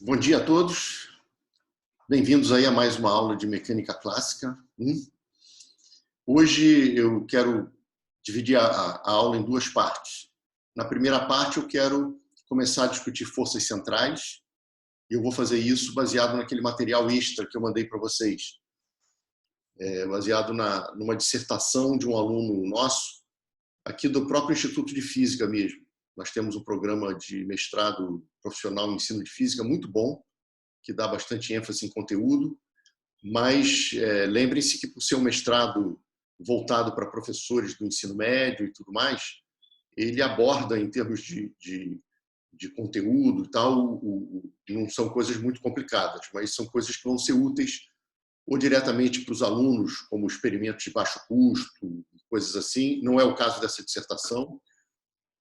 Bom dia a todos. Bem-vindos aí a mais uma aula de Mecânica Clássica. Hoje eu quero dividir a aula em duas partes. Na primeira parte eu quero começar a discutir forças centrais e eu vou fazer isso baseado naquele material extra que eu mandei para vocês. Baseado numa dissertação de um aluno nosso, aqui do próprio Instituto de Física mesmo. Nós temos um programa de mestrado profissional em ensino de física muito bom, que dá bastante ênfase em conteúdo, mas lembrem-se que por ser um mestrado voltado para professores do ensino médio e tudo mais, ele aborda em termos de conteúdo e tal, não são coisas muito complicadas, mas são coisas que vão ser úteis ou diretamente para os alunos, como experimentos de baixo custo, coisas assim. Não é o caso dessa dissertação,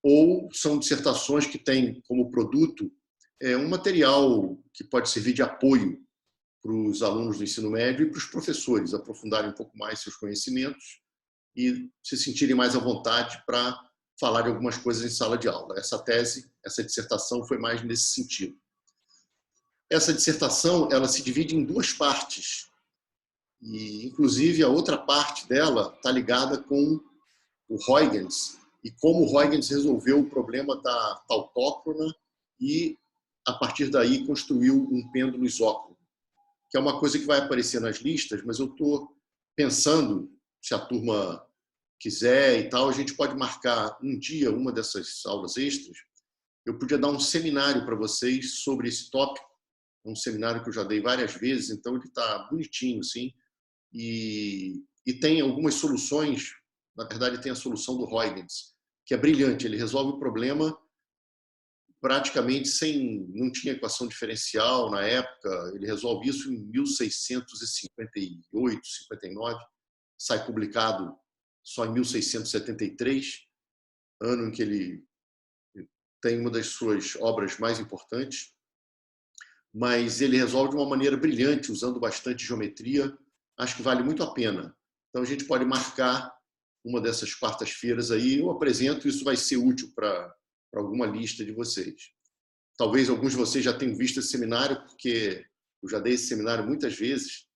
ou são dissertações que têm como produto um material que pode servir de apoio para os alunos do ensino médio e para os professores aprofundarem um pouco mais seus conhecimentos e se sentirem mais à vontade para falar de algumas coisas em sala de aula. Essa tese, essa dissertação foi mais nesse sentido. Essa dissertação ela se divide em duas partes e, inclusive, a outra parte dela está ligada com o Huygens e como o Huygens resolveu o problema da tautócrona e, a partir daí, construiu um pêndulo isócrono, que é uma coisa que vai aparecer nas listas, mas eu estou pensando, se a turma quiser e tal, a gente pode marcar um dia, uma dessas aulas extras, eu podia dar um seminário para vocês sobre esse tópico, um seminário que eu já dei várias vezes, então ele está bonitinho, assim, e tem algumas soluções. Na verdade, tem a solução do Huygens, que é brilhante, ele resolve o problema praticamente não tinha equação diferencial na época, ele resolve isso em 1658, 59, sai publicado só em 1673, ano em que ele tem uma das suas obras mais importantes, mas ele resolve de uma maneira brilhante, usando bastante geometria, acho que vale muito a pena. Então a gente pode marcar uma dessas quartas-feiras aí, eu apresento, isso vai ser útil para alguma lista de vocês. Talvez alguns de vocês já tenham visto esse seminário, porque eu já dei esse seminário muitas vezes,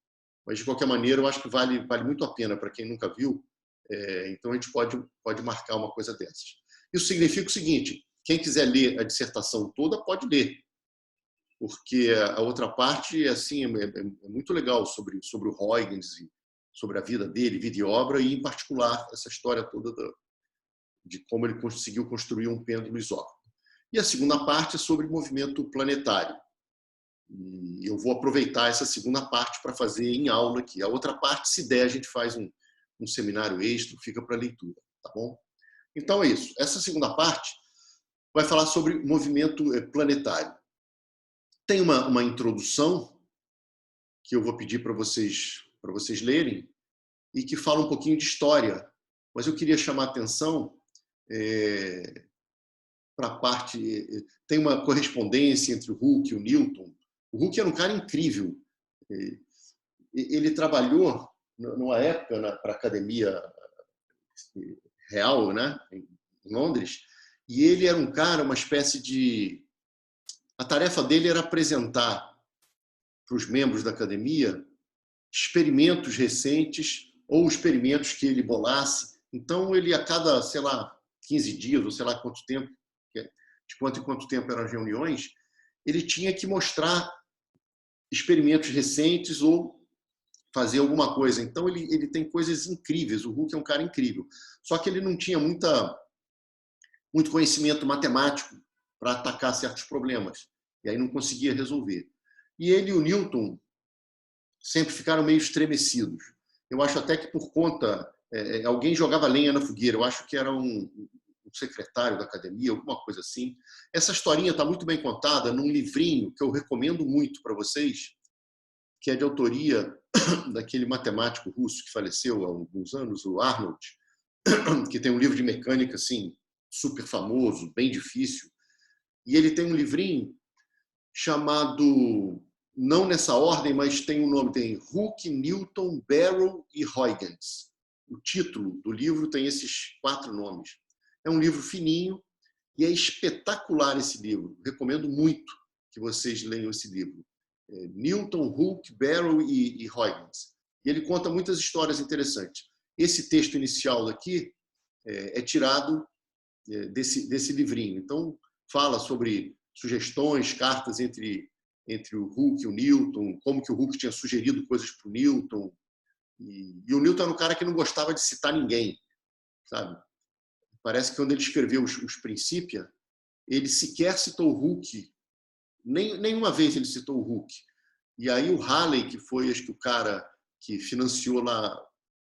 mas de qualquer maneira eu acho que vale muito a pena para quem nunca viu, então a gente pode marcar uma coisa dessas. Isso significa o seguinte, quem quiser ler a dissertação toda pode ler, porque a outra parte assim, é muito legal sobre o Huygens, e sobre a vida dele, vida e obra, e em particular essa história toda de como ele conseguiu construir um pêndulo isócrono. E a segunda parte é sobre movimento planetário. E eu vou aproveitar essa segunda parte para fazer em aula aqui. A outra parte, se der, a gente faz um seminário extra, fica para leitura, tá bom? Então é isso. Essa segunda parte vai falar sobre movimento planetário. Tem uma introdução que eu vou pedir para vocês lerem e que fala um pouquinho de história, mas eu queria chamar a atenção para a parte... Tem uma correspondência entre o Hooke e o Newton. O Hooke era um cara incrível. Ele trabalhou numa época para a Academia Real, né, em Londres, e ele era um cara, uma espécie de... A tarefa dele era apresentar para os membros da academia experimentos recentes ou experimentos que ele bolasse. Então, ele a cada, sei lá, 15 dias, ou sei lá quanto tempo, de quanto em quanto tempo eram as reuniões, ele tinha que mostrar experimentos recentes ou fazer alguma coisa. Então, ele tem coisas incríveis. O Hooke é um cara incrível. Só que ele não tinha muito conhecimento matemático para atacar certos problemas. E aí não conseguia resolver. E ele e o Newton sempre ficaram meio estremecidos. Eu acho até que por conta... alguém jogava lenha na fogueira. Eu acho que era um secretário da academia, alguma coisa assim. Essa historinha está muito bem contada num livrinho que eu recomendo muito para vocês, que é de autoria daquele matemático russo que faleceu há alguns anos, o Arnold, que tem um livro de mecânica assim, super famoso, bem difícil. E ele tem um livrinho chamado, não nessa ordem, mas tem um nome, tem Hooke, Newton, Barrow e Huygens. O título do livro tem esses 4 nomes. É um livro fininho e é espetacular esse livro. Recomendo muito que vocês leiam esse livro. Newton, Hooke, Barrow e Huygens. E ele conta muitas histórias interessantes. Esse texto inicial aqui é tirado desse livrinho. Então, fala sobre sugestões, cartas entre o Hooke e o Newton, como que o Hooke tinha sugerido coisas para o Newton. E o Newton era um cara que não gostava de citar ninguém, sabe? Parece que quando ele escreveu os Principia, ele sequer citou o Hooke, nenhuma vez ele citou o Hooke. E aí o Halley, que foi, acho que, o cara que financiou lá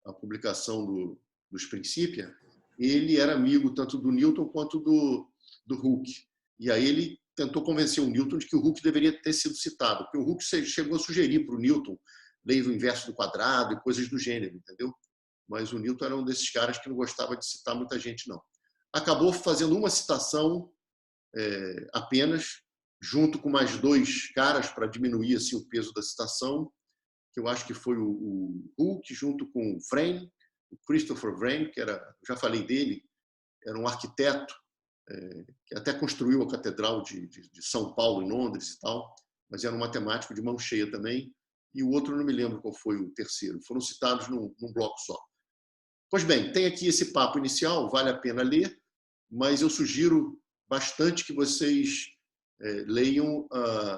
a publicação dos Principia, ele era amigo tanto do Newton quanto do Hooke. E aí ele tentou convencer o Newton de que o Hooke deveria ter sido citado, porque o Hooke chegou a sugerir para o Newton lei do inverso do quadrado e coisas do gênero, entendeu? Mas o Newton era um desses caras que não gostava de citar muita gente, não. Acabou fazendo uma citação apenas, junto com mais dois caras para diminuir assim, o peso da citação, que eu acho que foi o Hooke, junto com o Vrane, o Christopher Vrane, que era, já falei dele, era um arquiteto que até construiu a Catedral de São Paulo, em Londres e tal, mas era um matemático de mão cheia também, e o outro não me lembro qual foi o terceiro. Foram citados num bloco só. Pois bem, tem aqui esse papo inicial, vale a pena ler, mas eu sugiro bastante que vocês leiam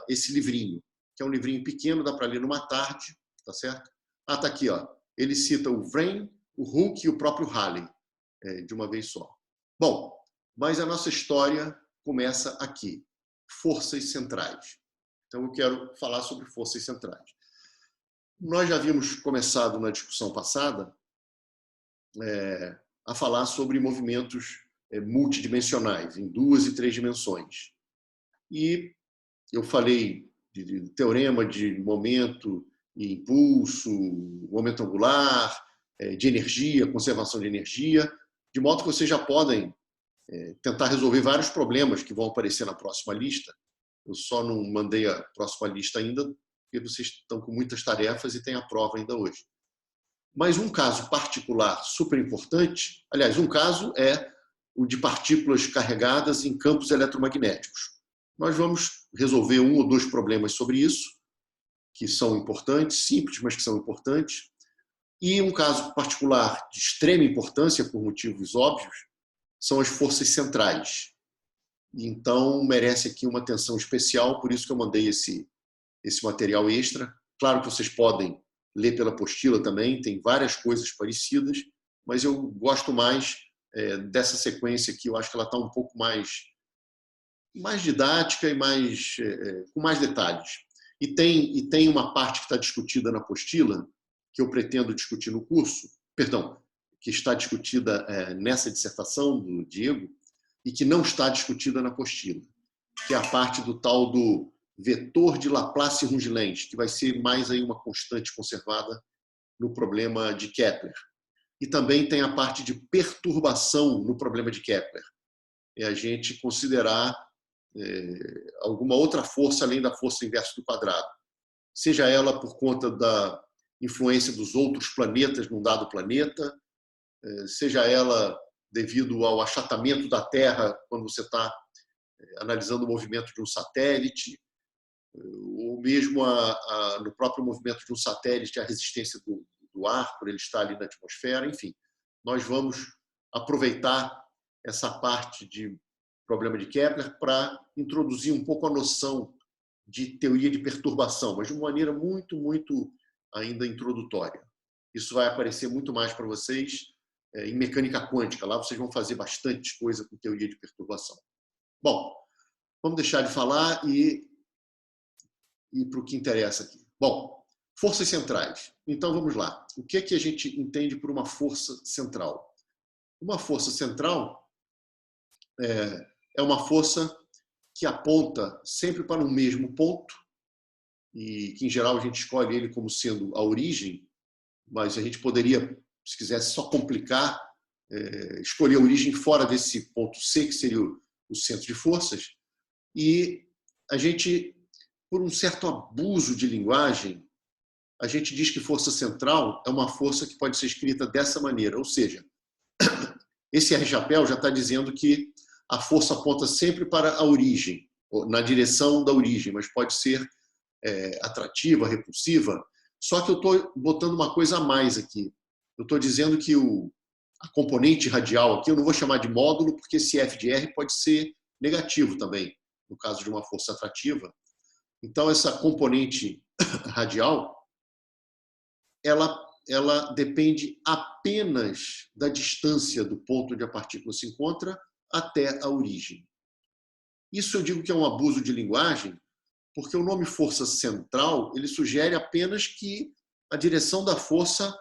esse livrinho, que é um livrinho pequeno, dá para ler numa tarde, tá certo? Tá aqui, ó. Ele cita o Vrane, o Hooke e o próprio Halley, de uma vez só. Bom, mas a nossa história começa aqui, forças centrais. Então eu quero falar sobre forças centrais. Nós já havíamos começado na discussão passada a falar sobre movimentos multidimensionais, em 2 e 3 dimensões. E eu falei de teorema de momento e impulso, momento angular, de energia, conservação de energia, de modo que vocês já podem tentar resolver vários problemas que vão aparecer na próxima lista. Eu só não mandei a próxima lista ainda, porque vocês estão com muitas tarefas e tem a prova ainda hoje. Mas um caso particular super importante, aliás, um caso é o de partículas carregadas em campos eletromagnéticos. Nós vamos resolver 1 ou 2 problemas sobre isso, que são importantes, simples, mas que são importantes. E um caso particular de extrema importância, por motivos óbvios, são as forças centrais. Então, merece aqui uma atenção especial, por isso que eu mandei esse material extra. Claro que vocês podem ler pela apostila também, tem várias coisas parecidas, mas eu gosto mais dessa sequência aqui, eu acho que ela está um pouco mais didática e com mais detalhes. E tem uma parte que está discutida na apostila, que eu pretendo discutir no curso, perdão, que está discutida nessa dissertação do Diego, e que não está discutida na apostila, que é a parte do tal do vetor de Laplace-Rongelenz, que vai ser mais aí uma constante conservada no problema de Kepler. E também tem a parte de perturbação no problema de Kepler. É a gente considerar alguma outra força além da força inversa do quadrado. Seja ela por conta da influência dos outros planetas num dado planeta, seja ela devido ao achatamento da Terra quando você está analisando o movimento de um satélite, ou mesmo no próprio movimento de um satélite, a resistência do ar, por ele estar ali na atmosfera, enfim. Nós vamos aproveitar essa parte de problema de Kepler para introduzir um pouco a noção de teoria de perturbação, mas de uma maneira muito, muito ainda introdutória. Isso vai aparecer muito mais para vocês em mecânica quântica. Lá vocês vão fazer bastante coisa com teoria de perturbação. Bom, vamos deixar de falar e para o que interessa aqui. Bom, forças centrais. Então, vamos lá. O que é que a gente entende por uma força central? Uma força central é uma força que aponta sempre para um mesmo ponto e que, em geral, a gente escolhe ele como sendo a origem, mas a gente poderia, se quisesse só complicar, escolher a origem fora desse ponto C, que seria o centro de forças, e a gente, por um certo abuso de linguagem, a gente diz que força central é uma força que pode ser escrita dessa maneira, ou seja, esse R chapéu já está dizendo que a força aponta sempre para a origem. na direção da origem, mas pode ser atrativa, repulsiva. Só que eu estou botando uma coisa a mais aqui. Eu estou dizendo que a componente radial aqui, eu não vou chamar de módulo, porque esse F de R pode ser negativo também, no caso de uma força atrativa. Então, essa componente radial, ela depende apenas da distância do ponto onde a partícula se encontra até a origem. Isso eu digo que é um abuso de linguagem, porque o nome força central, ele sugere apenas que a direção da força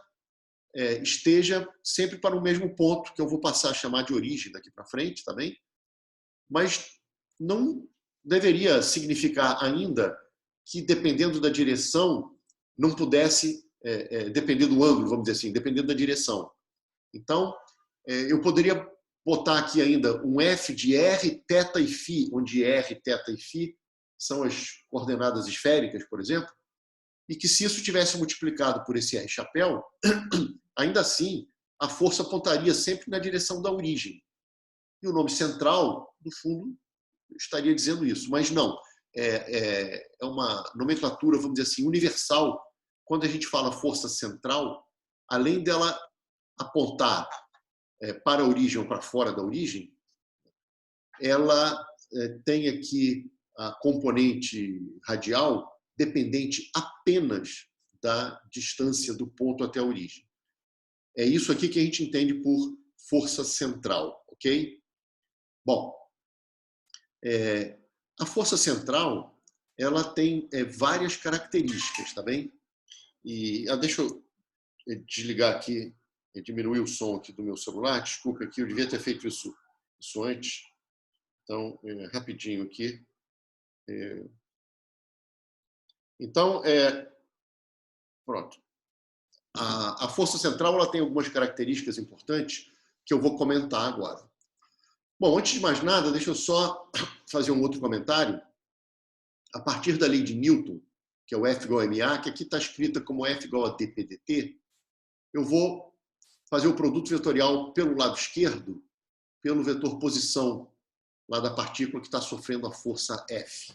esteja sempre para o mesmo ponto, que eu vou passar a chamar de origem daqui para frente, tá bem? Mas não deveria significar ainda que, dependendo da direção, não pudesse depender do ângulo, vamos dizer assim, dependendo da direção. Então, eu poderia botar aqui ainda um F de R, θ e φ, onde R, θ e φ são as coordenadas esféricas, por exemplo, e que se isso tivesse multiplicado por esse R chapéu, ainda assim, a força apontaria sempre na direção da origem. E o nome central, no fundo, estaria dizendo isso. Mas não, é uma nomenclatura, vamos dizer assim, universal. Quando a gente fala força central, além dela apontar para a origem ou para fora da origem, ela tem aqui a componente radial dependente apenas da distância do ponto até a origem. É isso aqui que a gente entende por força central, ok? Bom, a força central, ela tem várias características, tá bem? E deixa eu desligar aqui, diminuir o som aqui do meu celular. Desculpa aqui, eu devia ter feito isso antes. Então, rapidinho aqui. Então, pronto. A força central, ela tem algumas características importantes que eu vou comentar agora. Bom, antes de mais nada, deixa eu só fazer um outro comentário. A partir da lei de Newton, que é o F igual a ma, que aqui está escrita como F igual a dp/dt, eu vou fazer o produto vetorial pelo lado esquerdo, pelo vetor posição lá da partícula que está sofrendo a força F.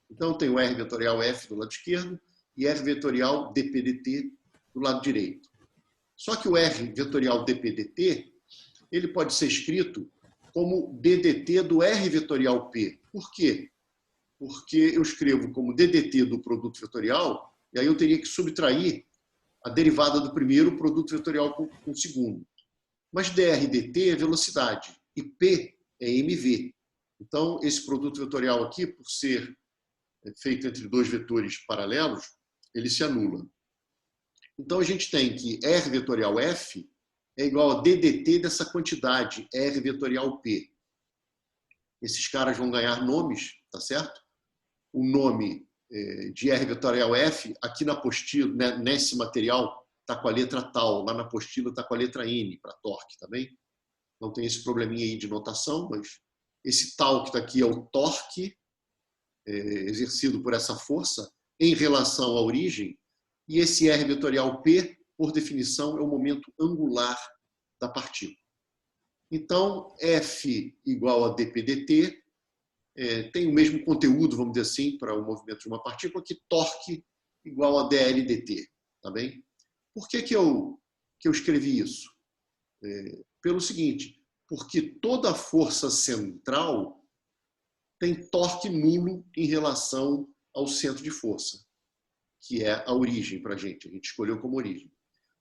Então, eu tenho R vetorial F do lado esquerdo e F vetorial dp/dt do lado direito. Só que o R vetorial dp/dt, ele pode ser escrito como ddt do R vetorial P. Por quê? Porque eu escrevo como ddt do produto vetorial, e aí eu teria que subtrair a derivada do primeiro produto vetorial com o segundo. Mas dr dt é velocidade e P é mv. Então, esse produto vetorial aqui, por ser feito entre dois vetores paralelos, ele se anula. Então, a gente tem que R vetorial F é igual a ddt dessa quantidade, R vetorial P. Esses caras vão ganhar nomes, tá certo? O nome de R vetorial F, aqui na apostila, né, nesse material, está com a letra tal, lá na apostila está com a letra N, para torque, tá bem? Não tem esse probleminha aí de notação, mas esse tal que está aqui é o torque exercido por essa força em relação à origem, e esse R vetorial P, por definição, é o momento angular da partícula. Então, F igual a dp/dt tem o mesmo conteúdo, vamos dizer assim, para o movimento de uma partícula, que torque igual a dl/dt, tá bem? Por que eu escrevi isso? Pelo seguinte, porque toda força central tem torque nulo em relação ao centro de força, que é a origem para a gente escolheu como origem.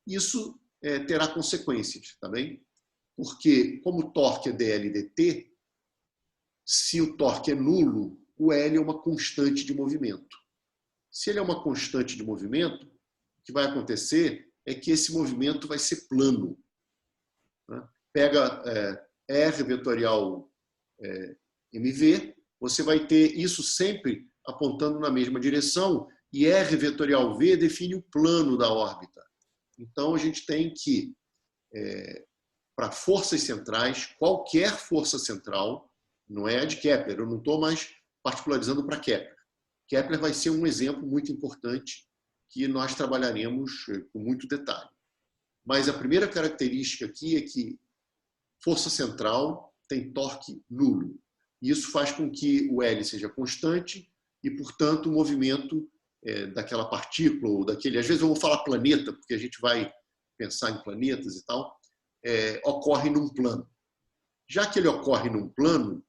Isso terá consequências, tá bem? Porque, como o torque é dl/dt, se o torque é nulo, o L é uma constante de movimento. Se ele é uma constante de movimento, o que vai acontecer é que esse movimento vai ser plano. Né? Pega R vetorial mv, você vai ter isso sempre apontando na mesma direção, e R vetorial v define o plano da órbita. Então, a gente tem que, para forças centrais, qualquer força central, não é a de Kepler, eu não estou mais particularizando para Kepler. Kepler vai ser um exemplo muito importante que nós trabalharemos com muito detalhe. Mas a primeira característica aqui é que força central tem torque nulo. E isso faz com que o L seja constante e, portanto, o movimento daquela partícula, ou daquele... Às vezes eu vou falar planeta, porque a gente vai pensar em planetas e tal, ocorre num plano. Já que ele ocorre num plano,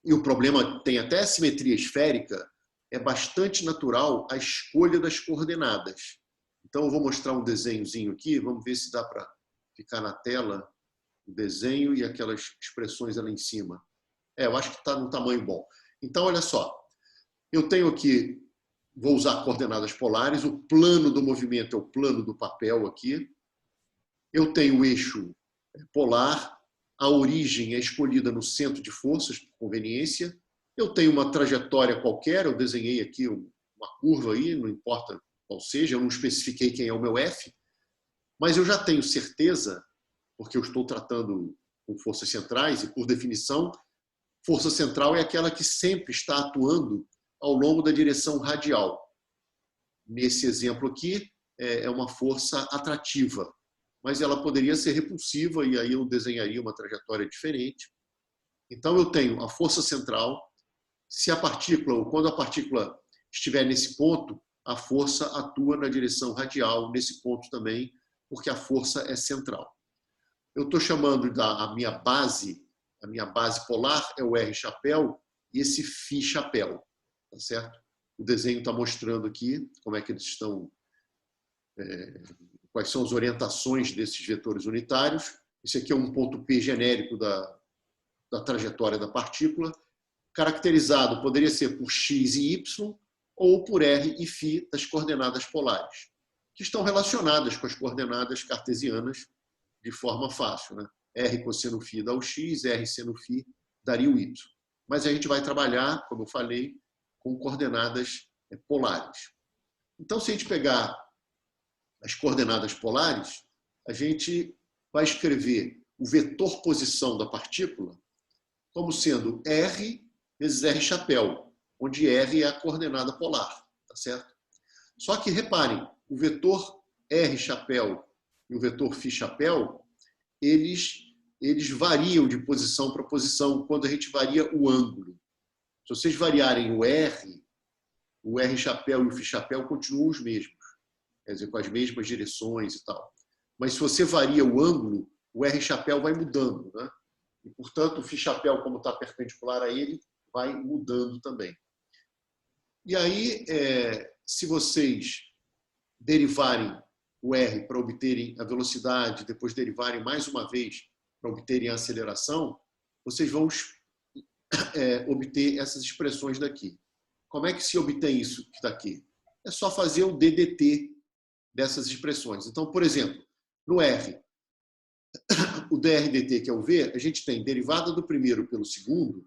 e o problema tem até simetria esférica, é bastante natural a escolha das coordenadas. Então, eu vou mostrar um desenhozinho aqui, vamos ver se dá para ficar na tela o desenho e aquelas expressões ali em cima. Eu acho que está num tamanho bom. Então, olha só, eu tenho aqui, vou usar coordenadas polares, o plano do movimento é o plano do papel aqui. Eu tenho o eixo polar, a origem é escolhida no centro de forças, por conveniência. Eu tenho uma trajetória qualquer, eu desenhei aqui uma curva aí, não importa qual seja, eu não especifiquei quem é o meu F, mas eu já tenho certeza, porque eu estou tratando com forças centrais, e por definição, força central é aquela que sempre está atuando ao longo da direção radial. Nesse exemplo aqui, é uma força atrativa, mas ela poderia ser repulsiva e aí eu desenharia uma trajetória diferente. Então, eu tenho a força central. Se a partícula, ou quando a partícula estiver nesse ponto, a força atua na direção radial, nesse ponto também, porque a força é central. Eu estou chamando a minha base polar é o R chapéu e esse φ chapéu, tá certo? O desenho está mostrando aqui como é que eles estão, quais são as orientações desses vetores unitários. Esse aqui é um ponto P genérico da trajetória da partícula, caracterizado, poderia ser por x e y, ou por r e φ das coordenadas polares, que estão relacionadas com as coordenadas cartesianas de forma fácil, né? R cosseno φ dá o x, R seno φ daria o y. Mas a gente vai trabalhar, como eu falei, com coordenadas polares. Então, se a gente pegar as coordenadas polares, a gente vai escrever o vetor posição da partícula como sendo R vezes R chapéu, onde R é a coordenada polar, tá certo? Só que, reparem, o vetor R chapéu e o vetor φ chapéu, eles variam de posição para posição quando a gente varia o ângulo. Se vocês variarem o R chapéu e o φ chapéu continuam os mesmos, quer dizer, com as mesmas direções e tal. Mas se você varia o ângulo, o R chapéu vai mudando, né? E, portanto, o φ chapéu, como está perpendicular a ele, vai mudando também. E aí, se vocês derivarem o R para obterem a velocidade, depois derivarem mais uma vez para obterem a aceleração, vocês vão obter essas expressões daqui. Como é que se obtém isso que está aqui? É só fazer o DDT dessas expressões. Então, por exemplo, no R, o DRDT, que é o V, a gente tem derivada do primeiro pelo segundo,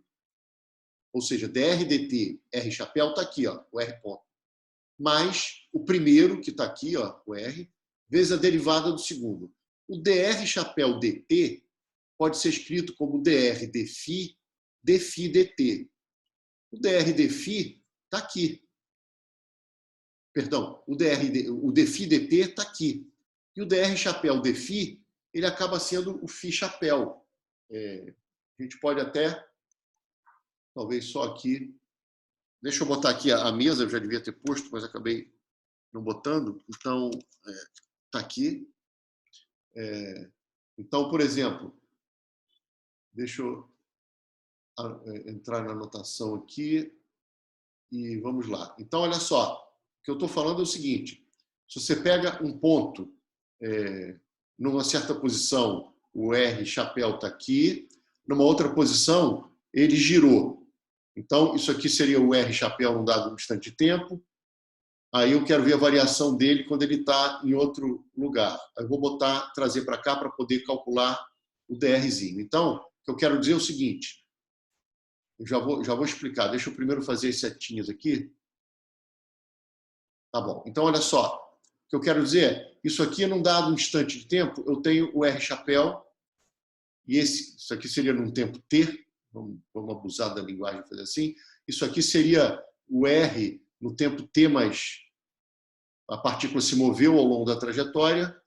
ou seja, DRDT, R chapéu, está aqui, ó, o R ponto. Mais o primeiro, que está aqui, ó, o R, vezes a derivada do segundo. O DR chapéu DT pode ser escrito como DR dφ, dφ dt. O DR dφ está aqui. Perdão, o dφ dt está aqui. E o DR chapéu dφ, ele acaba sendo o φ chapéu. A gente pode até, talvez só aqui, deixa eu botar aqui a mesa, eu já devia ter posto, mas acabei não botando. Então, está aqui. Então, por exemplo, deixa eu entrar na anotação aqui e vamos lá. Então, olha só, o que eu estou falando é o seguinte: se você pega um ponto numa certa posição, o R chapéu está aqui, numa outra posição, ele girou. Então, isso aqui seria o R chapéu num dado instante de tempo. Aí eu quero ver a variação dele quando ele está em outro lugar. Aí eu vou trazer para cá para poder calcular o DRzinho. Então, o que eu quero dizer é o seguinte, eu já vou explicar. Deixa eu primeiro fazer as setinhas aqui. Tá bom. Então, olha só. O que eu quero dizer, isso aqui num dado instante de tempo, eu tenho o R chapéu, e isso aqui seria num tempo T, vamos abusar da linguagem, fazer assim. Isso aqui seria o R no tempo T, mas a partícula se moveu ao longo da trajetória.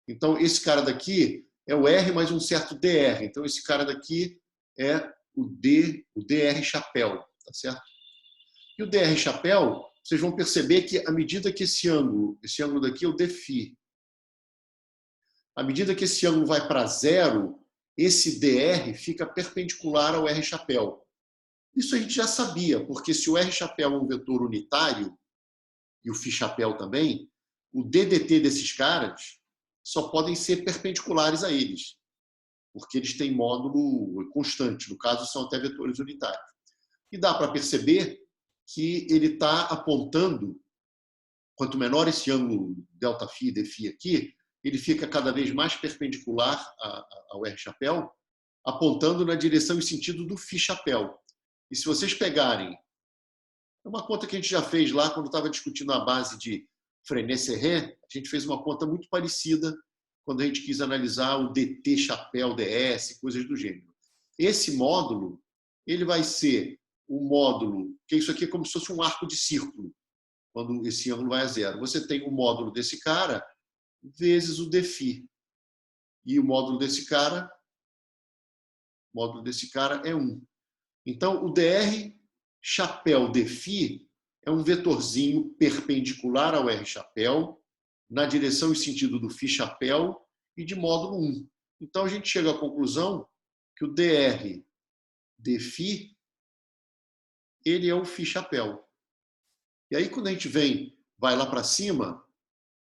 Então, esse cara daqui é o R mais um certo dr. Então, esse cara daqui é o DR chapéu, tá certo? E o DR chapéu, vocês vão perceber que à medida que esse ângulo daqui é o Dφ, à medida que esse ângulo vai para zero, esse DR fica perpendicular ao R chapéu. Isso a gente já sabia, porque se o R chapéu é um vetor unitário, e o Φ chapéu também, o DDT desses caras só podem ser perpendiculares a eles, porque eles têm módulo constante, no caso são até vetores unitários. E dá para perceber que ele está apontando, quanto menor esse ângulo ΔΦ e Dφ aqui, ele fica cada vez mais perpendicular ao R chapéu, apontando na direção e sentido do Φ chapéu. E se vocês pegarem, é uma conta que a gente já fez lá quando estava discutindo a base de Frenet-Serret, a gente fez uma conta muito parecida quando a gente quis analisar o DT chapéu DS, coisas do gênero. Esse módulo, ele vai ser o módulo, que isso aqui é como se fosse um arco de círculo, quando esse ângulo vai a zero. Você tem o módulo desse cara vezes o Dφ. E o módulo desse cara é 1. Então, o DR chapéu Dφ é um vetorzinho perpendicular ao R chapéu, na direção e sentido do Φ chapéu e de módulo 1. Então, a gente chega à conclusão que o DR Dφ ele é o Φ chapéu. E aí, quando a gente vai lá para cima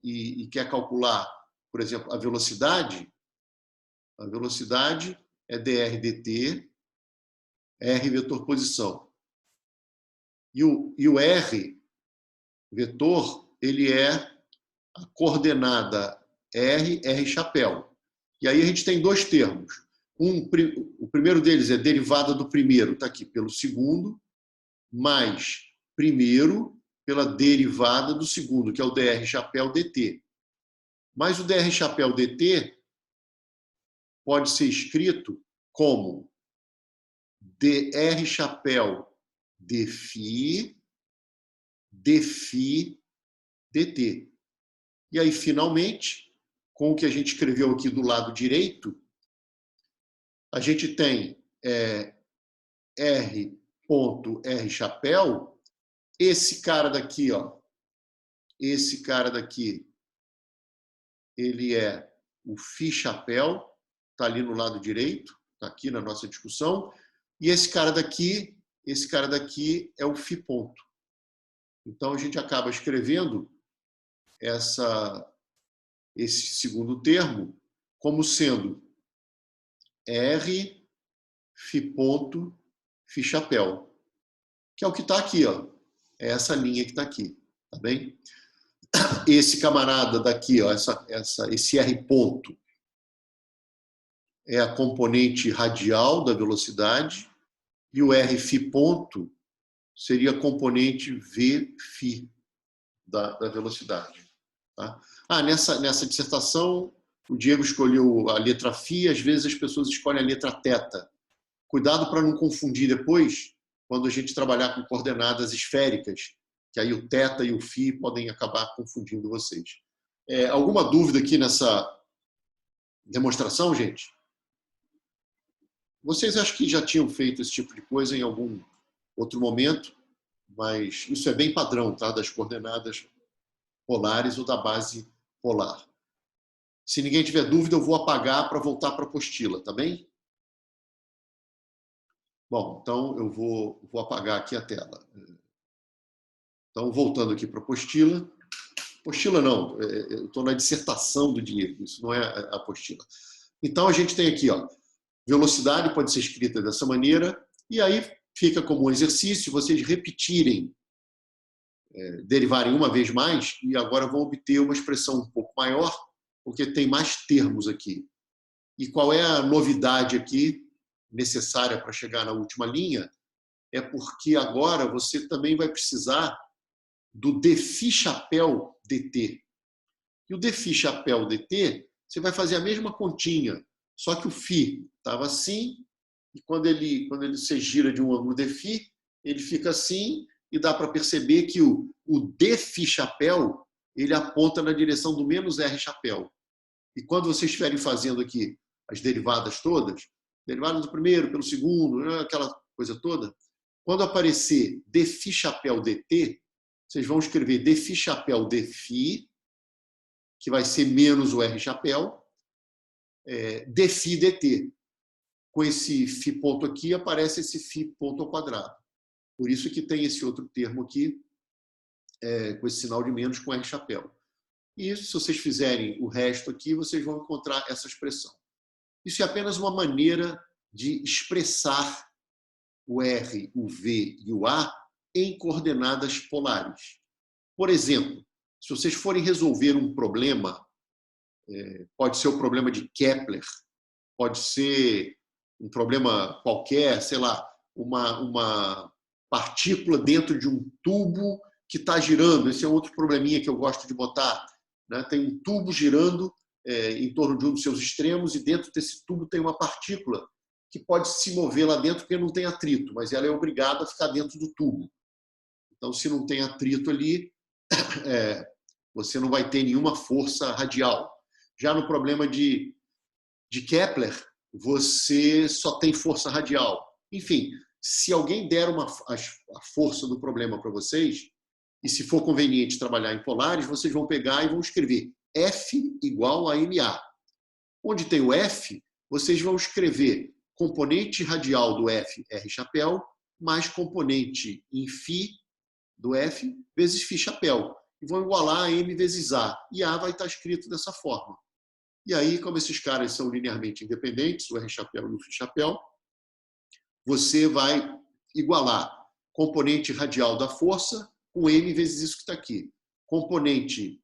e quer calcular, por exemplo, a velocidade é dr dt, r vetor posição. E o r vetor, ele é a coordenada r chapéu. E aí a gente tem dois termos. O primeiro deles é derivada do primeiro, está aqui, pelo segundo, mais primeiro pela derivada do segundo, que é o dr chapéu dt. Mas o dr chapéu dt pode ser escrito como dr chapéu dφ dt. E aí, finalmente, com o que a gente escreveu aqui do lado direito, a gente tem R chapéu, esse cara daqui, ó, ele é o Φ chapéu, está ali no lado direito, está aqui na nossa discussão, e esse cara daqui é o Φ ponto. Então, a gente acaba escrevendo esse segundo termo como sendo R Φ ponto Φ chapéu, que é o que está aqui, ó. É essa linha que está aqui, tá bem? Esse camarada daqui, ó, esse R ponto é a componente radial da velocidade e o R Φ ponto seria a componente V Φ da velocidade. Tá? Nessa dissertação, o Diego escolheu a letra Φ, às vezes as pessoas escolhem a letra θ. Cuidado para não confundir depois, quando a gente trabalhar com coordenadas esféricas, que aí o θ e o Φ podem acabar confundindo vocês. Alguma dúvida aqui nessa demonstração, gente? Vocês acho que já tinham feito esse tipo de coisa em algum outro momento, mas isso é bem padrão, tá? Das coordenadas polares ou da base polar. Se ninguém tiver dúvida, eu vou apagar para voltar para a apostila, tá bem? Bom, então eu vou apagar aqui a tela. Então, voltando aqui para a apostila. Apostila não, eu estou na dissertação do Diego, isso não é a apostila. Então, a gente tem aqui, ó, velocidade pode ser escrita dessa maneira, e aí fica como um exercício vocês repetirem, derivarem uma vez mais, e agora vão obter uma expressão um pouco maior, porque tem mais termos aqui. E qual é a novidade aqui necessária para chegar na última linha? É porque agora você também vai precisar do Dφ chapéu dt. E o Dφ chapéu dt, você vai fazer a mesma continha, só que o Φ estava assim, e quando ele se gira de um ângulo Dφ, ele fica assim, e dá para perceber que o Dφ chapéu, ele aponta na direção do menos R chapéu. E quando vocês estiverem fazendo aqui as derivadas todas, derivada do primeiro pelo segundo, aquela coisa toda. Quando aparecer dφ chapéu dt, vocês vão escrever dφ chapéu dφ, que vai ser menos o R chapéu, dφ dt. Com esse φ ponto aqui, aparece esse φ ponto ao quadrado. Por isso que tem esse outro termo aqui, com esse sinal de menos com R chapéu. E se vocês fizerem o resto aqui, vocês vão encontrar essa expressão. Isso é apenas uma maneira de expressar o R, o V e o A em coordenadas polares. Por exemplo, se vocês forem resolver um problema, pode ser o problema de Kepler, pode ser um problema qualquer, sei lá, uma partícula dentro de um tubo que está girando. Esse é outro probleminha que eu gosto de botar. Né? Tem um tubo girando em torno de um dos seus extremos e dentro desse tubo tem uma partícula que pode se mover lá dentro porque não tem atrito, mas ela é obrigada a ficar dentro do tubo. Então, se não tem atrito ali, você não vai ter nenhuma força radial. Já no problema de Kepler, você só tem força radial. Enfim, se alguém der a força do problema para vocês, e se for conveniente trabalhar em polares, vocês vão pegar e vão escrever F igual a MA. Onde tem o F, vocês vão escrever componente radial do F, R chapéu, mais componente em φ do F vezes φ chapéu. E vão igualar a M vezes A. E A vai estar escrito dessa forma. E aí, como esses caras são linearmente independentes, o R chapéu e o φ chapéu, você vai igualar componente radial da força com M vezes isso que está aqui. Componente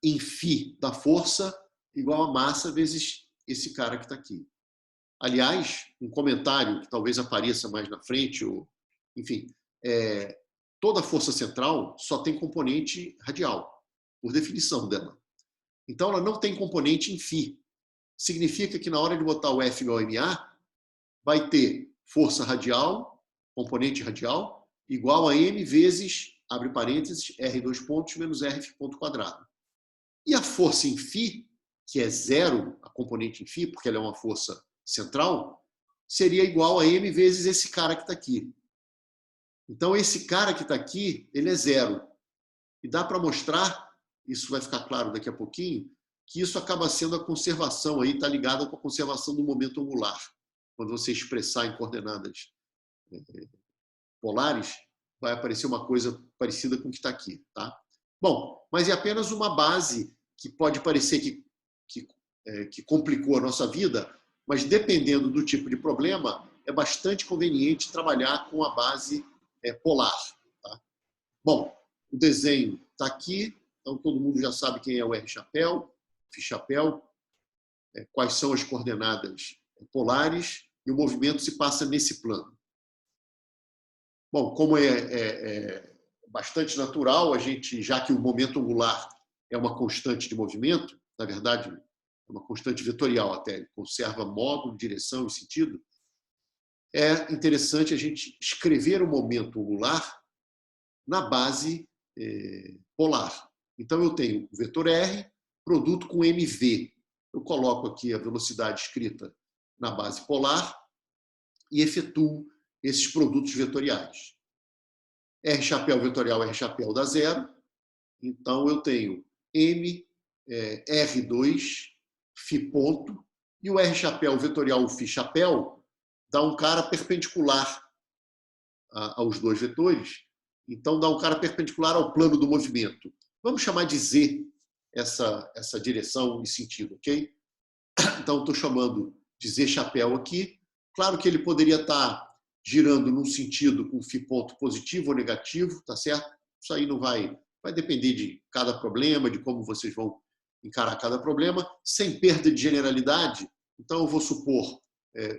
em φ da força igual a massa vezes esse cara que está aqui. Aliás, um comentário que talvez apareça mais na frente, ou, enfim, toda força central só tem componente radial, por definição dela. Então, ela não tem componente em φ. Significa que na hora de botar o F igual a MA, vai ter força radial, componente radial, igual a M vezes, abre parênteses, R2 pontos menos RF ponto quadrado. E a força em φ, que é zero, a componente em φ, porque ela é uma força central, seria igual a M vezes esse cara que está aqui. Então, esse cara que está aqui, ele é zero. E dá para mostrar, isso vai ficar claro daqui a pouquinho, que isso acaba sendo a conservação, aí está ligada com a conservação do momento angular. Quando você expressar em coordenadas polares, vai aparecer uma coisa parecida com o que está aqui. Tá? Bom, mas é apenas uma base que pode parecer que complicou a nossa vida, mas dependendo do tipo de problema, é bastante conveniente trabalhar com a base polar. Tá? Bom, o desenho está aqui, então todo mundo já sabe quem é o R chapéu, φ chapéu, quais são as coordenadas polares, e o movimento se passa nesse plano. Bom, como é bastante natural, a gente, já que o momento angular é uma constante de movimento, na verdade, é uma constante vetorial até, conserva módulo, direção e sentido, é interessante a gente escrever o momento angular na base polar. Então, eu tenho o vetor R, produto com mv. Eu coloco aqui a velocidade escrita na base polar e efetuo esses produtos vetoriais. R chapéu vetorial, R chapéu dá zero. Então, eu tenho M, R2, φ ponto, e o R chapéu vetorial, o φ chapéu, dá um cara perpendicular aos dois vetores. Então, dá um cara perpendicular ao plano do movimento. Vamos chamar de Z essa direção e sentido, ok? Então, estou chamando de Z chapéu aqui. Claro que ele poderia estar girando num sentido com φ ponto positivo ou negativo, tá certo? Isso aí não vai depender de cada problema, de como vocês vão encarar cada problema, sem perda de generalidade. Então, eu vou supor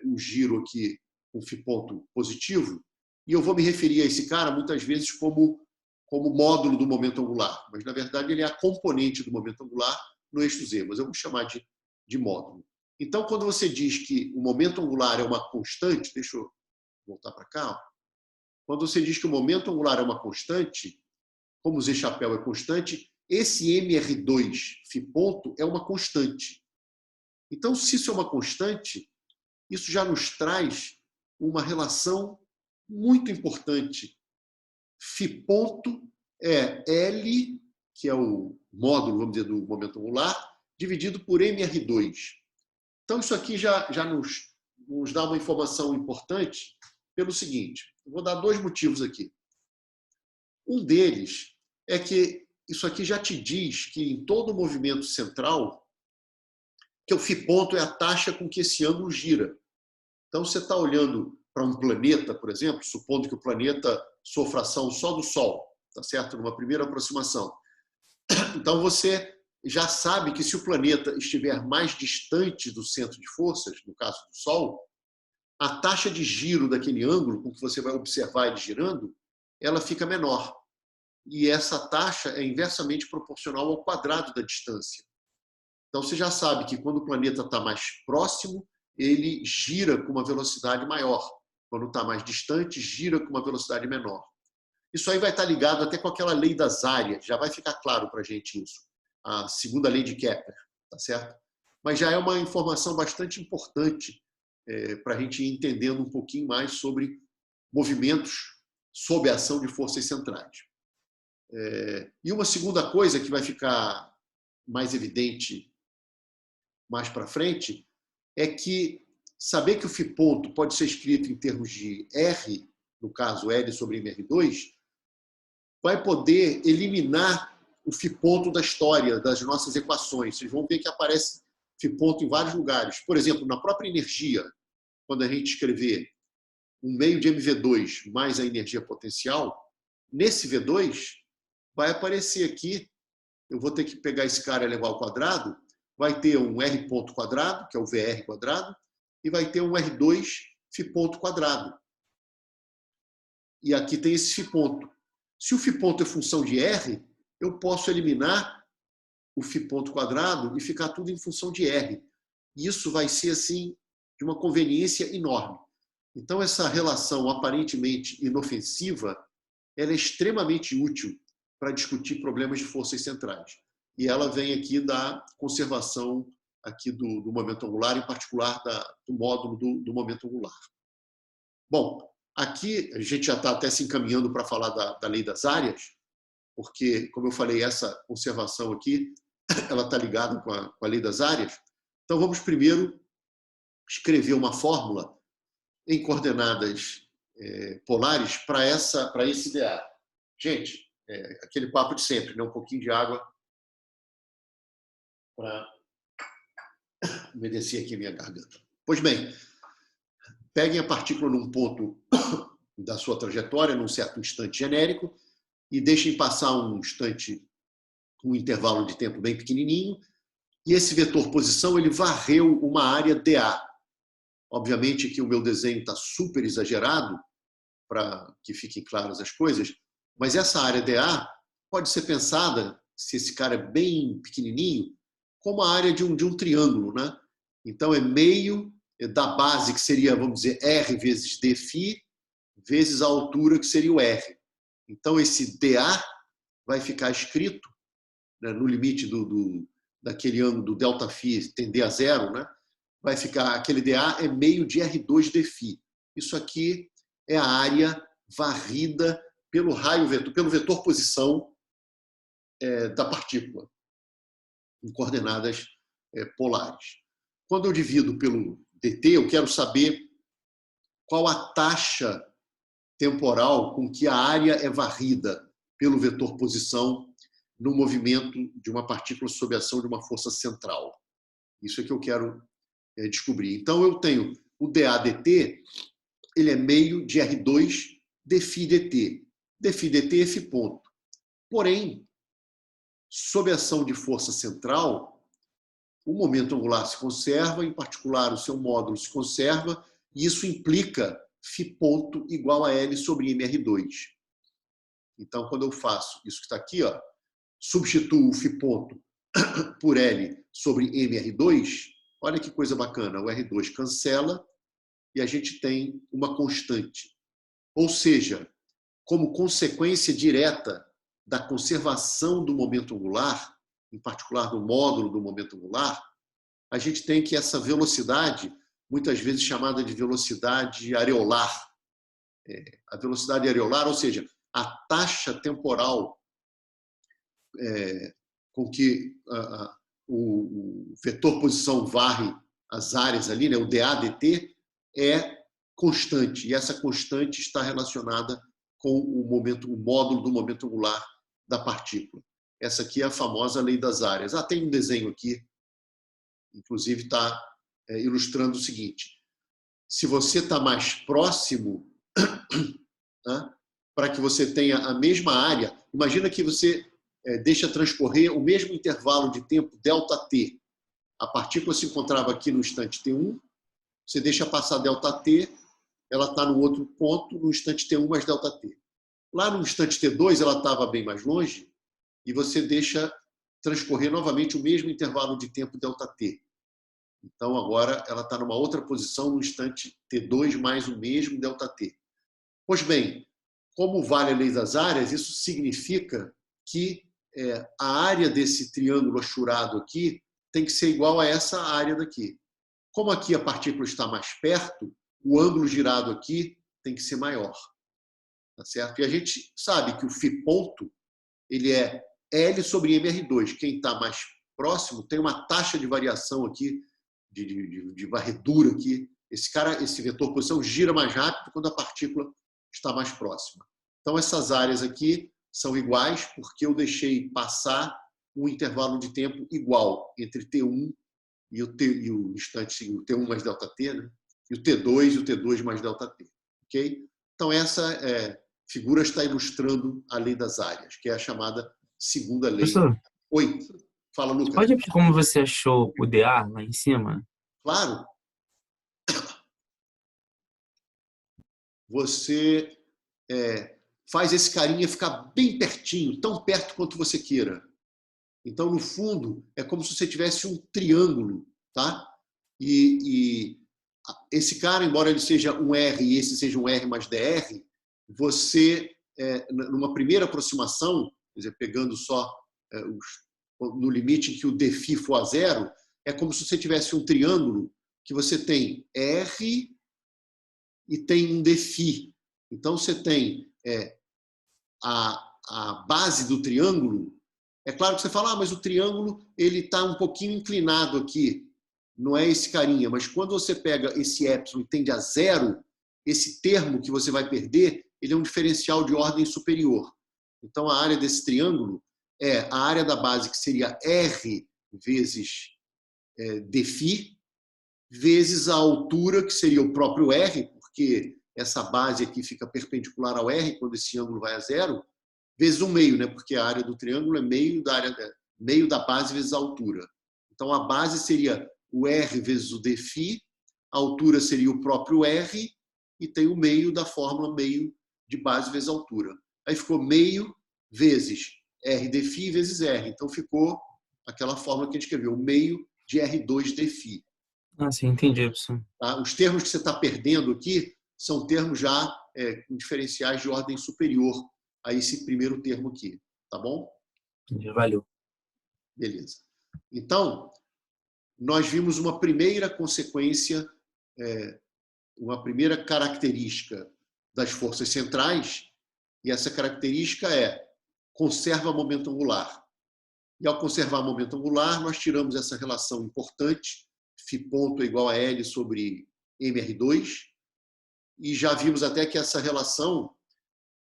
o giro aqui com φ ponto positivo, e eu vou me referir a esse cara muitas vezes como módulo do momento angular, mas na verdade ele é a componente do momento angular no eixo Z, mas eu vou chamar de módulo. Então, quando você diz que o momento angular é uma constante, deixa eu voltar para cá, ó. Quando você diz que o momento angular é uma constante, como o Z chapéu é constante, esse MR2 φ ponto é uma constante. Então, se isso é uma constante, isso já nos traz uma relação muito importante. Φ ponto é L, que é o módulo, vamos dizer, do momento angular, dividido por mr2. Então, isso aqui já nos dá uma informação importante pelo seguinte. Eu vou dar dois motivos aqui. Um deles é que isso aqui já te diz que em todo movimento central, que o φ ponto é a taxa com que esse ângulo gira. Então, você está olhando para um planeta, por exemplo, supondo que o planeta sofra ação só do Sol, tá certo? Numa primeira aproximação. Então, você já sabe que se o planeta estiver mais distante do centro de forças, no caso do Sol, a taxa de giro daquele ângulo com que você vai observar ele girando, ela fica menor. E essa taxa é inversamente proporcional ao quadrado da distância. Então, você já sabe que quando o planeta está mais próximo, ele gira com uma velocidade maior. Quando está mais distante, gira com uma velocidade menor. Isso aí vai estar ligado até com aquela lei das áreas, já vai ficar claro para a gente isso. A segunda lei de Kepler, tá certo? Mas já é uma informação bastante importante para a gente ir entendendo um pouquinho mais sobre movimentos sob a ação de forças centrais. E uma segunda coisa que vai ficar mais evidente mais para frente é que saber que o φ ponto pode ser escrito em termos de R, no caso L sobre mr2, vai poder eliminar o φ ponto da história, das nossas equações. Vocês vão ver que aparece φ ponto em vários lugares. Por exemplo, na própria energia, quando a gente escrever um meio de mv2 mais a energia potencial, nesse V2 vai aparecer aqui, eu vou ter que pegar esse cara e levar ao quadrado, vai ter um R ponto quadrado, que é o VR quadrado, e vai ter um R2 φ ponto quadrado. E aqui tem esse φ ponto. Se o φ ponto é função de R, eu posso eliminar o φ ponto quadrado e ficar tudo em função de R. E isso vai ser, assim, de uma conveniência enorme. Então, essa relação aparentemente inofensiva, ela é extremamente útil para discutir problemas de forças centrais. E ela vem aqui da conservação aqui do momento angular, em particular do módulo do momento angular. Bom, aqui a gente já está até se encaminhando para falar da lei das áreas, porque, como eu falei, essa conservação aqui ela está ligada com a lei das áreas. Então, vamos primeiro escrever uma fórmula em coordenadas polares para esse DA. Gente, aquele papo de sempre, né? Um pouquinho de água para umedecer aqui a minha garganta. Pois bem, peguem a partícula num ponto da sua trajetória, num certo instante genérico, e deixem passar um intervalo de tempo bem pequenininho, e esse vetor posição ele varreu uma área dA. Obviamente que o meu desenho está super exagerado, para que fiquem claras as coisas, mas essa área dA pode ser pensada, se esse cara é bem pequenininho, como a área de um triângulo, né? Então, é meio da base, que seria, vamos dizer, R vezes dφ, vezes a altura, que seria o R. Então, esse dA vai ficar escrito, né, no limite daquele ângulo do ΔΦ tender a zero, né? Vai ficar, aquele dA é meio de R2 dφ. Isso aqui é a área varrida pelo raio vetor, pelo vetor posição da partícula, em coordenadas polares. Quando eu divido pelo dt, eu quero saber qual a taxa temporal com que a área é varrida pelo vetor posição no movimento de uma partícula sob a ação de uma força central. Isso é que eu quero descobrir. Então, eu tenho o dA dt, ele é meio de R2 dφ dt. Dφ dt é φ ponto. Porém, sob a ação de força central, o momento angular se conserva, em particular o seu módulo se conserva, e isso implica φ ponto igual a L sobre mr2. Então, quando eu faço isso que está aqui, ó, substituo o φ ponto por L sobre mr2, olha que coisa bacana, o R2 cancela e a gente tem uma constante. Ou seja, como consequência direta da conservação do momento angular, em particular do módulo do momento angular, a gente tem que essa velocidade muitas vezes chamada de velocidade areolar. A velocidade areolar, ou seja, a taxa temporal com que o vetor posição varre as áreas ali, né, o dA/dt, é constante. E essa constante está relacionada com o módulo do momento angular da partícula. Essa aqui é a famosa lei das áreas. Tem um desenho aqui, inclusive está ilustrando o seguinte. Se você está mais próximo, né, para que você tenha a mesma área, imagina que você deixa transcorrer o mesmo intervalo de tempo, ΔT. A partícula se encontrava aqui no instante T1, você deixa passar ΔT, ela está no outro ponto, no instante T1 mais ΔT. Lá no instante T2, ela estava bem mais longe, e você deixa transcorrer novamente o mesmo intervalo de tempo ΔT. Então, agora, ela está numa outra posição no instante T2 mais o mesmo ΔT. Pois bem, como vale a lei das áreas, isso significa que a área desse triângulo achurado aqui tem que ser igual a essa área daqui. Como aqui a partícula está mais perto, o ângulo girado aqui tem que ser maior. Tá certo? E a gente sabe que o φ ponto ele é L sobre mR2. Quem está mais próximo tem uma taxa de variação aqui, de varredura aqui. Esse vetor posição gira mais rápido quando a partícula está mais próxima. Então, essas áreas aqui são iguais porque eu deixei passar um intervalo de tempo igual entre T1 e o instante, o T1 mais ΔT, né? E o T2 e o T2 mais ΔT. Okay? Então, essa figura está ilustrando a lei das áreas, que é a chamada segunda lei. Professor, Oi, fala, Lucas. pode repetir como você achou o dA lá em cima? Claro, você faz esse carinha ficar bem pertinho, tão perto quanto você queira. Então, no fundo, é como se você tivesse um triângulo, tá? E esse cara, embora ele seja um R e esse seja um R mais DR, você, numa primeira aproximação, quer dizer, pegando só no limite em que o dφ for a zero, é como se você tivesse um triângulo que você tem R e tem um dφ. Então, você tem a base do triângulo. É claro que você fala, mas o triângulo ele está um pouquinho inclinado aqui. Não é esse carinha, mas quando você pega esse epsilon e tende a zero, esse termo que você vai perder, ele é um diferencial de ordem superior. Então, a área desse triângulo é a área da base, que seria R vezes dφ, vezes a altura, que seria o próprio R, porque essa base aqui fica perpendicular ao R quando esse ângulo vai a zero, vezes um meio, né? Porque a área do triângulo é meio da base vezes a altura. Então, a base seria o R vezes o dφ, a altura seria o próprio R, e tem o meio da fórmula meio de base vezes altura. Aí ficou meio vezes R dφ vezes R. Então, ficou aquela fórmula que a gente escreveu, meio de R2 dφ. Ah, sim, entendi, professor. Tá? Os termos que você está perdendo aqui são termos já com diferenciais de ordem superior a esse primeiro termo aqui. Tá bom? Entendi, valeu. Beleza. Então, nós vimos uma primeira consequência, uma primeira característica das forças centrais, e essa característica conserva momento angular. E ao conservar momento angular, nós tiramos essa relação importante, φ ponto é igual a L sobre mR2, e já vimos até que essa relação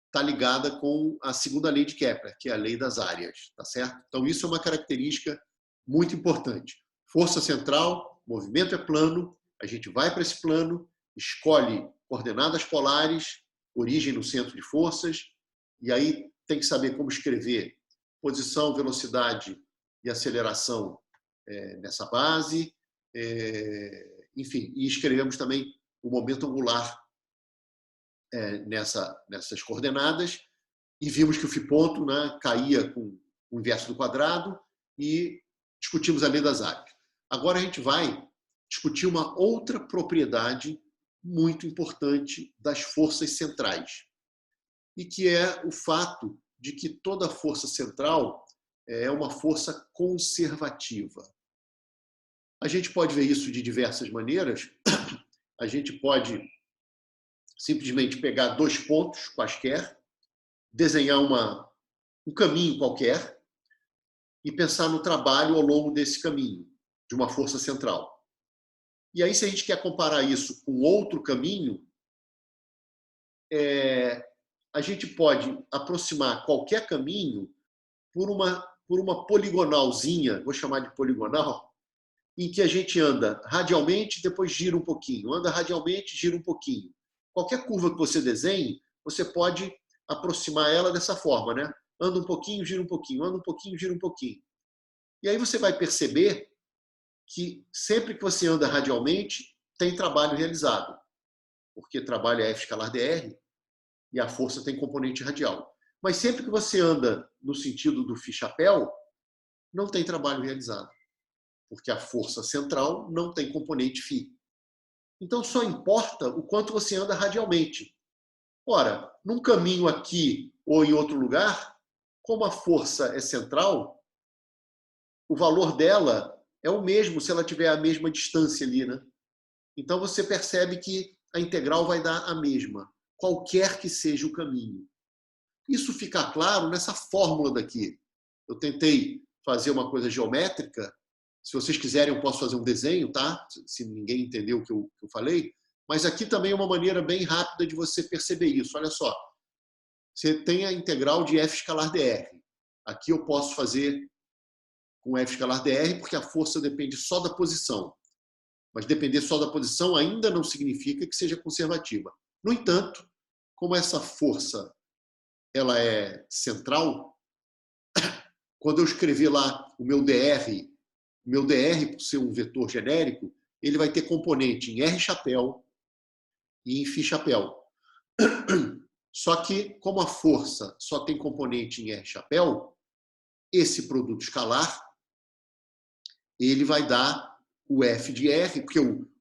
está ligada com a segunda lei de Kepler, que é a lei das áreas, tá certo? Então, isso é uma característica muito importante. Força central, movimento é plano, a gente vai para esse plano, escolhe coordenadas polares, origem no centro de forças, e aí tem que saber como escrever posição, velocidade e aceleração nessa base, enfim, e escrevemos também o momento angular nessas coordenadas, e vimos que o φ ponto, né, caía com o inverso do quadrado, e discutimos a lei das áreas. Agora a gente vai discutir uma outra propriedade muito importante das forças centrais, e que é o fato de que toda força central é uma força conservativa. A gente pode ver isso de diversas maneiras, a gente pode simplesmente pegar 2 pontos quaisquer, desenhar um caminho qualquer e pensar no trabalho ao longo desse caminho, de uma força central. E aí, se a gente quer comparar isso com outro caminho, a gente pode aproximar qualquer caminho por uma poligonalzinha, vou chamar de poligonal, em que a gente anda radialmente, depois gira um pouquinho, anda radialmente, gira um pouquinho. Qualquer curva que você desenhe, você pode aproximar ela dessa forma, né? Anda um pouquinho, gira um pouquinho, anda um pouquinho, gira um pouquinho. E aí você vai perceber que sempre que você anda radialmente, tem trabalho realizado, porque trabalho é F escalar dr e a força tem componente radial. Mas sempre que você anda no sentido do φ-chapéu, não tem trabalho realizado, porque a força central não tem componente φ. Então só importa o quanto você anda radialmente. Ora, num caminho aqui ou em outro lugar, como a força é central, o valor dela é o mesmo se ela tiver a mesma distância ali, né? Então você percebe que a integral vai dar a mesma, qualquer que seja o caminho. Isso fica claro nessa fórmula daqui. Eu tentei fazer uma coisa geométrica. Se vocês quiserem, eu posso fazer um desenho, tá? Se ninguém entendeu o que eu falei. Mas aqui também é uma maneira bem rápida de você perceber isso. Olha só. Você tem a integral de F escalar dr. Aqui eu posso fazer com F escalar dr, porque a força depende só da posição. Mas depender só da posição ainda não significa que seja conservativa. No entanto, como essa força ela é central, quando eu escrever lá o meu dr, por ser um vetor genérico, ele vai ter componente em R-chapéu e em φ-chapéu. Só que, como a força só tem componente em R-chapéu, esse produto escalar ele vai dar o F de R, porque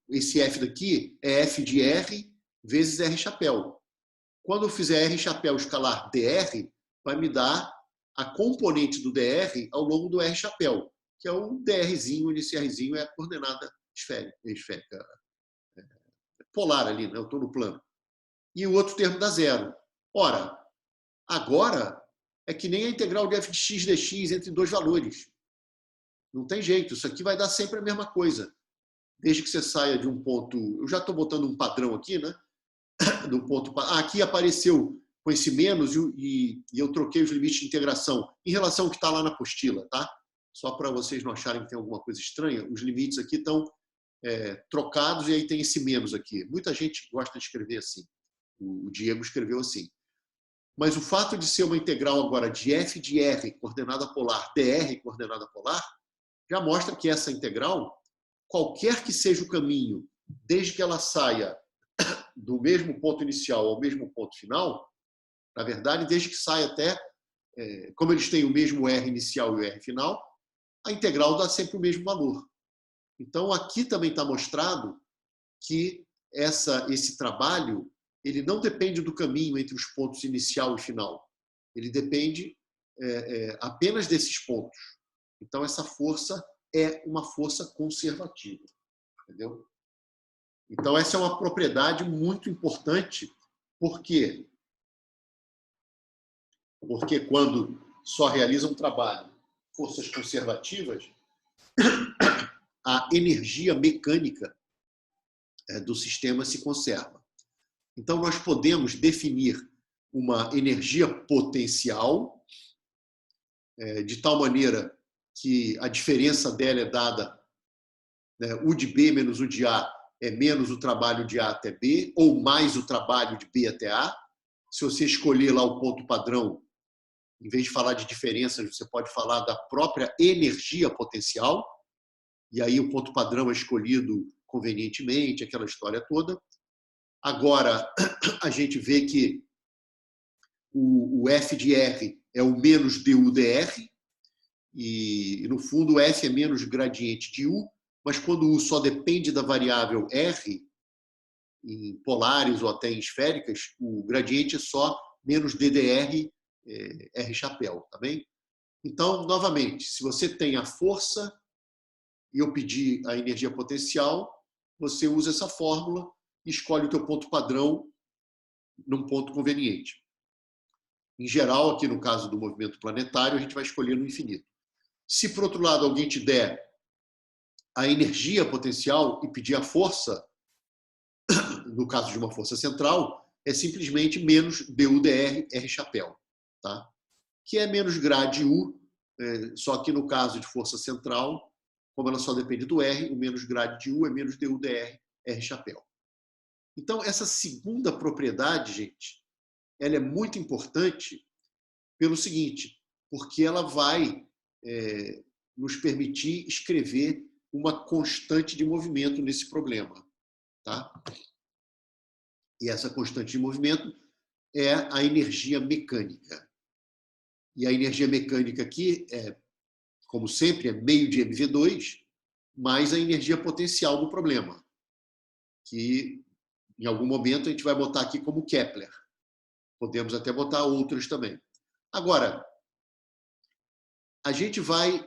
esse F daqui é F de R vezes R-chapéu. Quando eu fizer R-chapéu escalar dr, vai me dar a componente do dr ao longo do R-chapéu, que é o drzinho, esse Rzinho é a coordenada esférica polar ali, né? Eu estou no plano. E o outro termo dá zero. Ora, agora é que nem a integral de f de x dx entre dois valores. Não tem jeito, isso aqui vai dar sempre a mesma coisa. Desde que você saia de um ponto... Eu já estou botando um padrão aqui, né? Do ponto... aqui apareceu com esse menos e eu troquei os limites de integração em relação ao que está lá na apostila, tá? Só para vocês não acharem que tem alguma coisa estranha, os limites aqui estão trocados e aí tem esse menos aqui. Muita gente gosta de escrever assim. O Diego escreveu assim. Mas o fato de ser uma integral agora de f de r, coordenada polar, dr, coordenada polar, já mostra que essa integral, qualquer que seja o caminho, desde que ela saia do mesmo ponto inicial ao mesmo ponto final, na verdade, desde que saia até, como eles têm o mesmo r inicial e o r final, a integral dá sempre o mesmo valor. Então, aqui também está mostrado que esse trabalho ele não depende do caminho entre os pontos inicial e final. Ele depende apenas desses pontos. Então, essa força é uma força conservativa. Entendeu? Então, essa é uma propriedade muito importante. Por quê? Porque quando só realiza um trabalho forças conservativas, a energia mecânica do sistema se conserva. Então, nós podemos definir uma energia potencial de tal maneira que a diferença dela é dada, U de B menos U de A é menos o trabalho de A até B, ou mais o trabalho de B até A. Se você escolher lá o ponto padrão, em vez de falar de diferenças, você pode falar da própria energia potencial, e aí o ponto padrão é escolhido convenientemente, aquela história toda. Agora, a gente vê que o F de R é o menos du dr, e no fundo o F é menos gradiente de U, mas quando U só depende da variável R, em polares ou até em esféricas, o gradiente é só menos ddr R chapéu, tá bem? Então, novamente, se você tem a força e eu pedir a energia potencial, você usa essa fórmula e escolhe o teu ponto padrão num ponto conveniente. Em geral, aqui no caso do movimento planetário, a gente vai escolher no infinito. Se, por outro lado, alguém te der a energia potencial e pedir a força, no caso de uma força central, é simplesmente menos DU/dr R chapéu, tá? Que é menos grade U, só que no caso de força central, como ela só depende do R, o menos grade de U é menos DU/dr R chapéu. Então, essa segunda propriedade, gente, ela é muito importante pelo seguinte, porque ela vai nos permitir escrever uma constante de movimento nesse problema, tá? E essa constante de movimento é a energia mecânica. E a energia mecânica aqui, como sempre, é meio de mv2, mais a energia potencial do problema, que em algum momento a gente vai botar aqui como Kepler. Podemos até botar outras também. Agora, a gente vai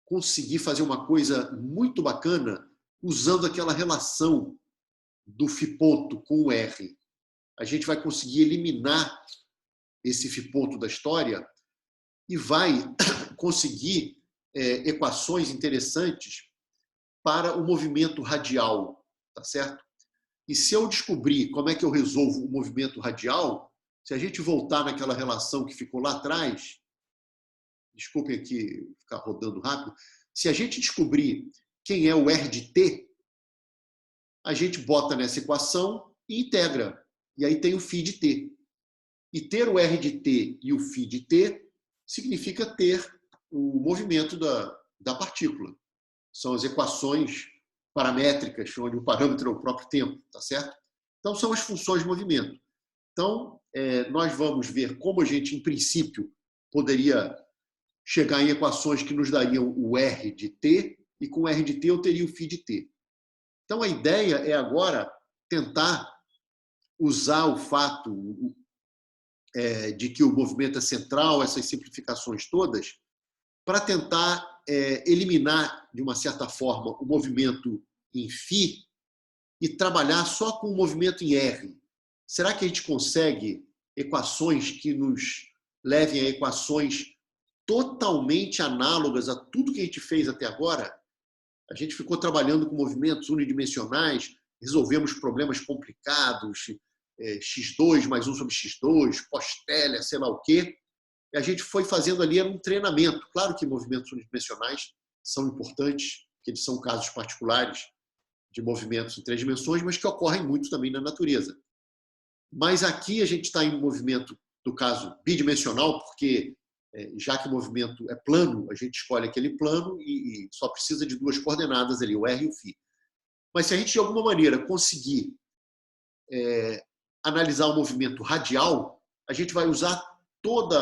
conseguir fazer uma coisa muito bacana usando aquela relação do φ ponto com o R. A gente vai conseguir eliminar esse φ ponto da história e vai conseguir equações interessantes para o movimento radial, tá certo? E se eu descobrir como é que eu resolvo o movimento radial, se a gente voltar naquela relação que ficou lá atrás, desculpem aqui ficar rodando rápido, se a gente descobrir quem é o R de t, a gente bota nessa equação e integra. E aí tem o φ de t. E ter o R de t e o φ de t significa ter o movimento da partícula. São as equações paramétricas, onde o parâmetro é o próprio tempo, tá certo? Então, são as funções de movimento. Então, nós vamos ver como a gente, em princípio, poderia chegar em equações que nos dariam o R de t, e com o R de t eu teria o φ de t. Então, a ideia é agora tentar usar o fato de que o movimento é central, essas simplificações todas, para tentar eliminar, de uma certa forma, o movimento em φ e trabalhar só com o movimento em R. Será que a gente consegue equações que nos levem a equações totalmente análogas a tudo que a gente fez até agora? A gente ficou trabalhando com movimentos unidimensionais, resolvemos problemas complicados, x2 mais 1 sobre x2, pós-Télia, sei lá o quê. E a gente foi fazendo ali um treinamento. Claro que movimentos unidimensionais são importantes, porque eles são casos particulares de movimentos em 3 dimensões, mas que ocorrem muito também na natureza. Mas aqui a gente está em um movimento, no caso, bidimensional, porque já que o movimento é plano, a gente escolhe aquele plano e só precisa de 2 coordenadas ali, o R e o φ. Mas se a gente, de alguma maneira, conseguir analisar o movimento radial, a gente vai usar toda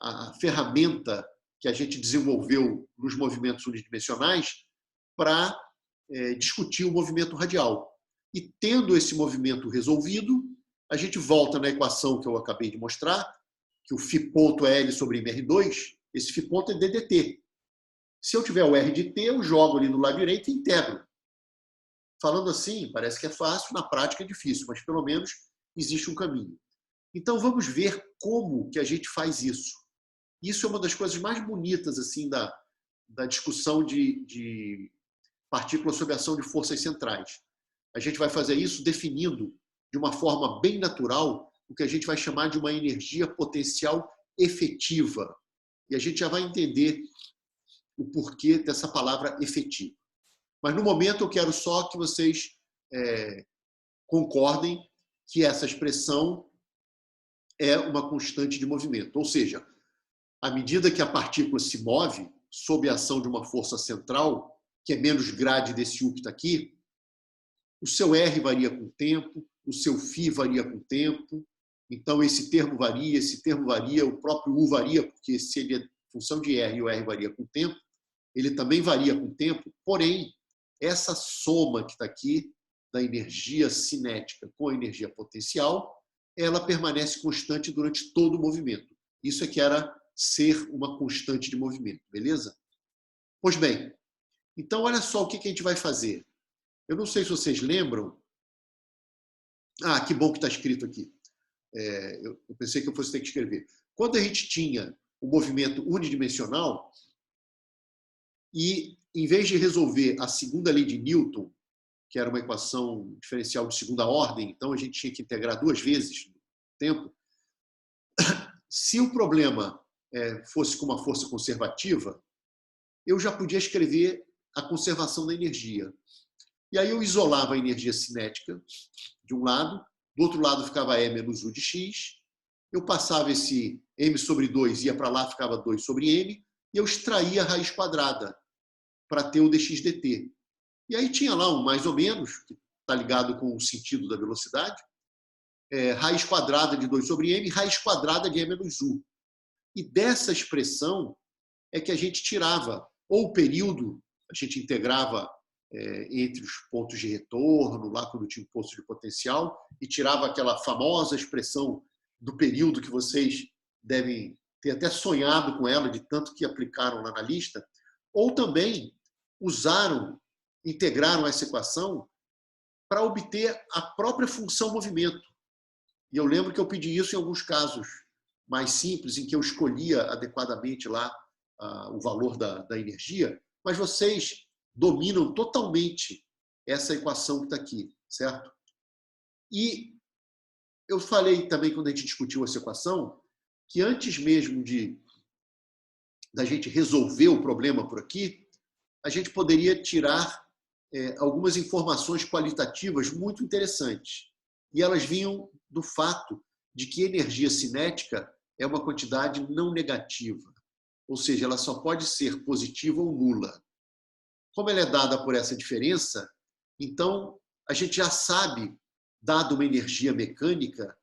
a ferramenta que a gente desenvolveu nos movimentos unidimensionais para discutir o movimento radial. E tendo esse movimento resolvido, a gente volta na equação que eu acabei de mostrar, que o φ ponto é L sobre mR2, esse φ ponto é ddt. Se eu tiver o R de t, eu jogo ali no lado direito e integro. Falando assim, parece que é fácil, na prática é difícil, mas pelo menos existe um caminho. Então vamos ver como que a gente faz isso. Isso é uma das coisas mais bonitas assim da discussão de partículas sob ação de forças centrais. A gente vai fazer isso definindo de uma forma bem natural o que a gente vai chamar de uma energia potencial efetiva. E a gente já vai entender o porquê dessa palavra efetiva. Mas no momento eu quero só que vocês concordem que essa expressão é uma constante de movimento. Ou seja, à medida que a partícula se move sob a ação de uma força central, que é menos grade desse U que está aqui, o seu R varia com o tempo, o seu φ varia com o tempo, então esse termo varia, o próprio U varia, porque se ele é função de R e o R varia com o tempo, ele também varia com o tempo, porém, essa soma que está aqui, da energia cinética com a energia potencial, ela permanece constante durante todo o movimento. Isso é que era ser uma constante de movimento, beleza? Pois bem, então olha só o que a gente vai fazer. Eu não sei se vocês lembram. Ah, que bom que está escrito aqui. Eu pensei que eu fosse ter que escrever. Quando a gente tinha o movimento unidimensional, e em vez de resolver a segunda lei de Newton, que era uma equação diferencial de segunda ordem, então a gente tinha que integrar 2 vezes no tempo, se o problema fosse com uma força conservativa, eu já podia escrever a conservação da energia. E aí eu isolava a energia cinética de um lado, do outro lado ficava E menos U de x, eu passava esse m sobre 2, ia para lá, ficava 2 sobre m, e eu extraía a raiz quadrada para ter o dx dt. E aí tinha lá um mais ou menos, que está ligado com o sentido da velocidade, raiz quadrada de 2 sobre m, raiz quadrada de e menos u. E dessa expressão é que a gente tirava, ou o período, a gente integrava entre os pontos de retorno, lá quando tinha um posto de potencial, e tirava aquela famosa expressão do período que vocês devem ter até sonhado com ela, de tanto que aplicaram lá na lista, ou também integraram essa equação para obter a própria função movimento. E eu lembro que eu pedi isso em alguns casos mais simples, em que eu escolhia adequadamente lá o valor da energia, mas vocês dominam totalmente essa equação que está aqui, certo? E eu falei também, quando a gente discutiu essa equação, que antes mesmo da gente resolver o problema por aqui, a gente poderia tirar algumas informações qualitativas muito interessantes. E elas vinham do fato de que energia cinética é uma quantidade não negativa, ou seja, ela só pode ser positiva ou nula. Como ela é dada por essa diferença, então a gente já sabe, dado uma energia mecânica,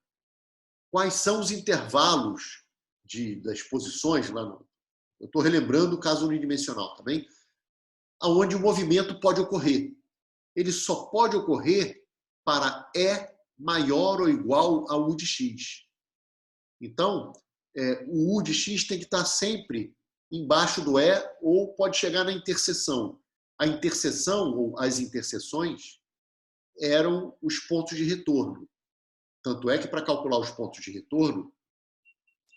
quais são os intervalos das posições lá no... Eu estou relembrando o caso unidimensional, tá bem? Onde o movimento pode ocorrer. Ele só pode ocorrer para E maior ou igual a U de x. Então, o U de x tem que estar sempre embaixo do E ou pode chegar na interseção. A interseção, ou as interseções, eram os pontos de retorno. Tanto é que, para calcular os pontos de retorno,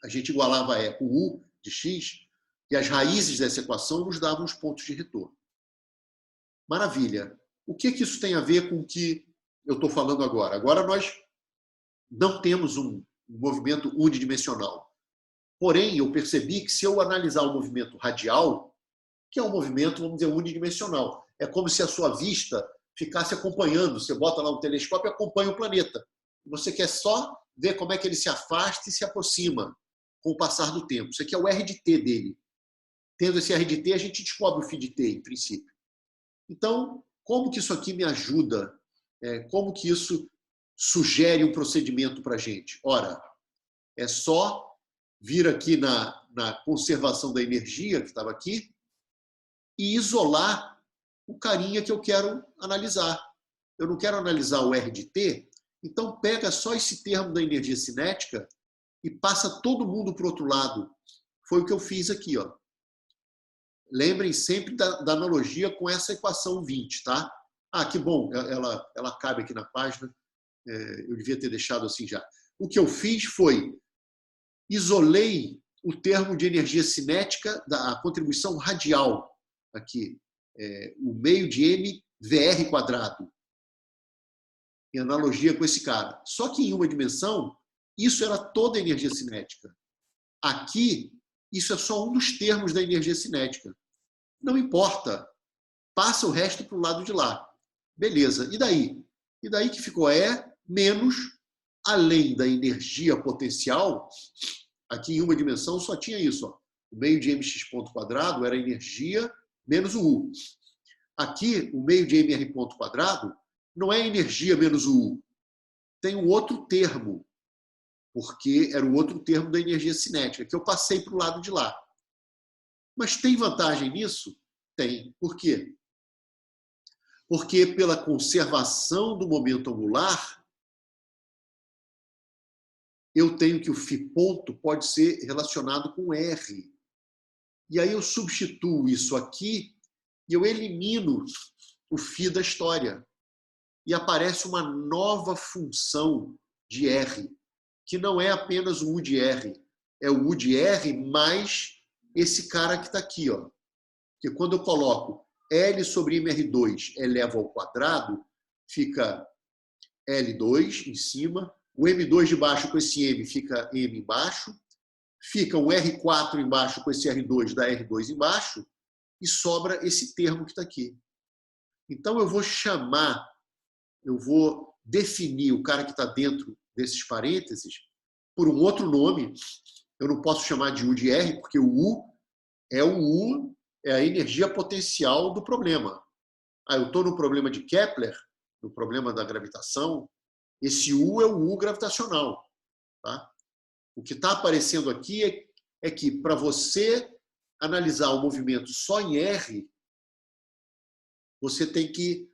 a gente igualava E com U de x, e as raízes dessa equação nos davam os pontos de retorno. Maravilha. O que isso tem a ver com o que eu estou falando agora? Agora nós não temos um movimento unidimensional. Porém, eu percebi que se eu analisar o movimento radial, que é um movimento, vamos dizer, unidimensional, é como se a sua vista ficasse acompanhando. Você bota lá um telescópio e acompanha o planeta. Você quer só ver como é que ele se afasta e se aproxima com o passar do tempo. Isso aqui é o R de t dele. Tendo esse R de t, a gente descobre o φ de t, em princípio. Então, como que isso aqui me ajuda? Como que isso sugere um procedimento para a gente? Ora, é só vir aqui na conservação da energia, que estava aqui, e isolar o carinha que eu quero analisar. Eu não quero analisar o R de t, então pega só esse termo da energia cinética e passa todo mundo para o outro lado. Foi o que eu fiz aqui, ó. Lembrem sempre da analogia com essa equação 20, tá? Ah, que bom, ela cabe aqui na página. Eu devia ter deixado assim já. O que eu fiz foi isolei o termo de energia cinética da contribuição radial aqui, o meio de m VR quadrado, em analogia com esse cara. Só que em uma dimensão, isso era toda a energia cinética. Aqui, isso é só um dos termos da energia cinética. Não importa. Passa o resto para o lado de lá. Beleza. E daí? E daí que ficou menos, além da energia potencial, aqui em uma dimensão só tinha isso. Ó. O meio de mx ponto quadrado era energia menos o U. Aqui, o meio de mr ponto quadrado não é energia menos o U. Tem um outro termo, porque era o outro termo da energia cinética, que eu passei para o lado de lá. Mas tem vantagem nisso? Tem. Por quê? Porque pela conservação do momento angular, eu tenho que o φ ponto pode ser relacionado com R. E aí eu substituo isso aqui e eu elimino o φ da história. e aparece uma nova função de R, que não é apenas o U de R, é o U de R mais esse cara que está aqui, ó. Porque quando eu coloco L sobre MR2 eleva ao quadrado, fica L2 em cima, o M2 de baixo com esse M fica M embaixo, fica um R4 embaixo com esse R2 da R2 embaixo, e sobra esse termo que está aqui. Então eu vou definir o cara que está dentro desses parênteses por um outro nome. Eu não posso chamar de U de R, porque o U é a energia potencial do problema. Eu estou no problema de Kepler, no problema da gravitação, esse U é o U gravitacional. Tá? O que está aparecendo aqui é que, para você analisar o movimento só em R, você tem que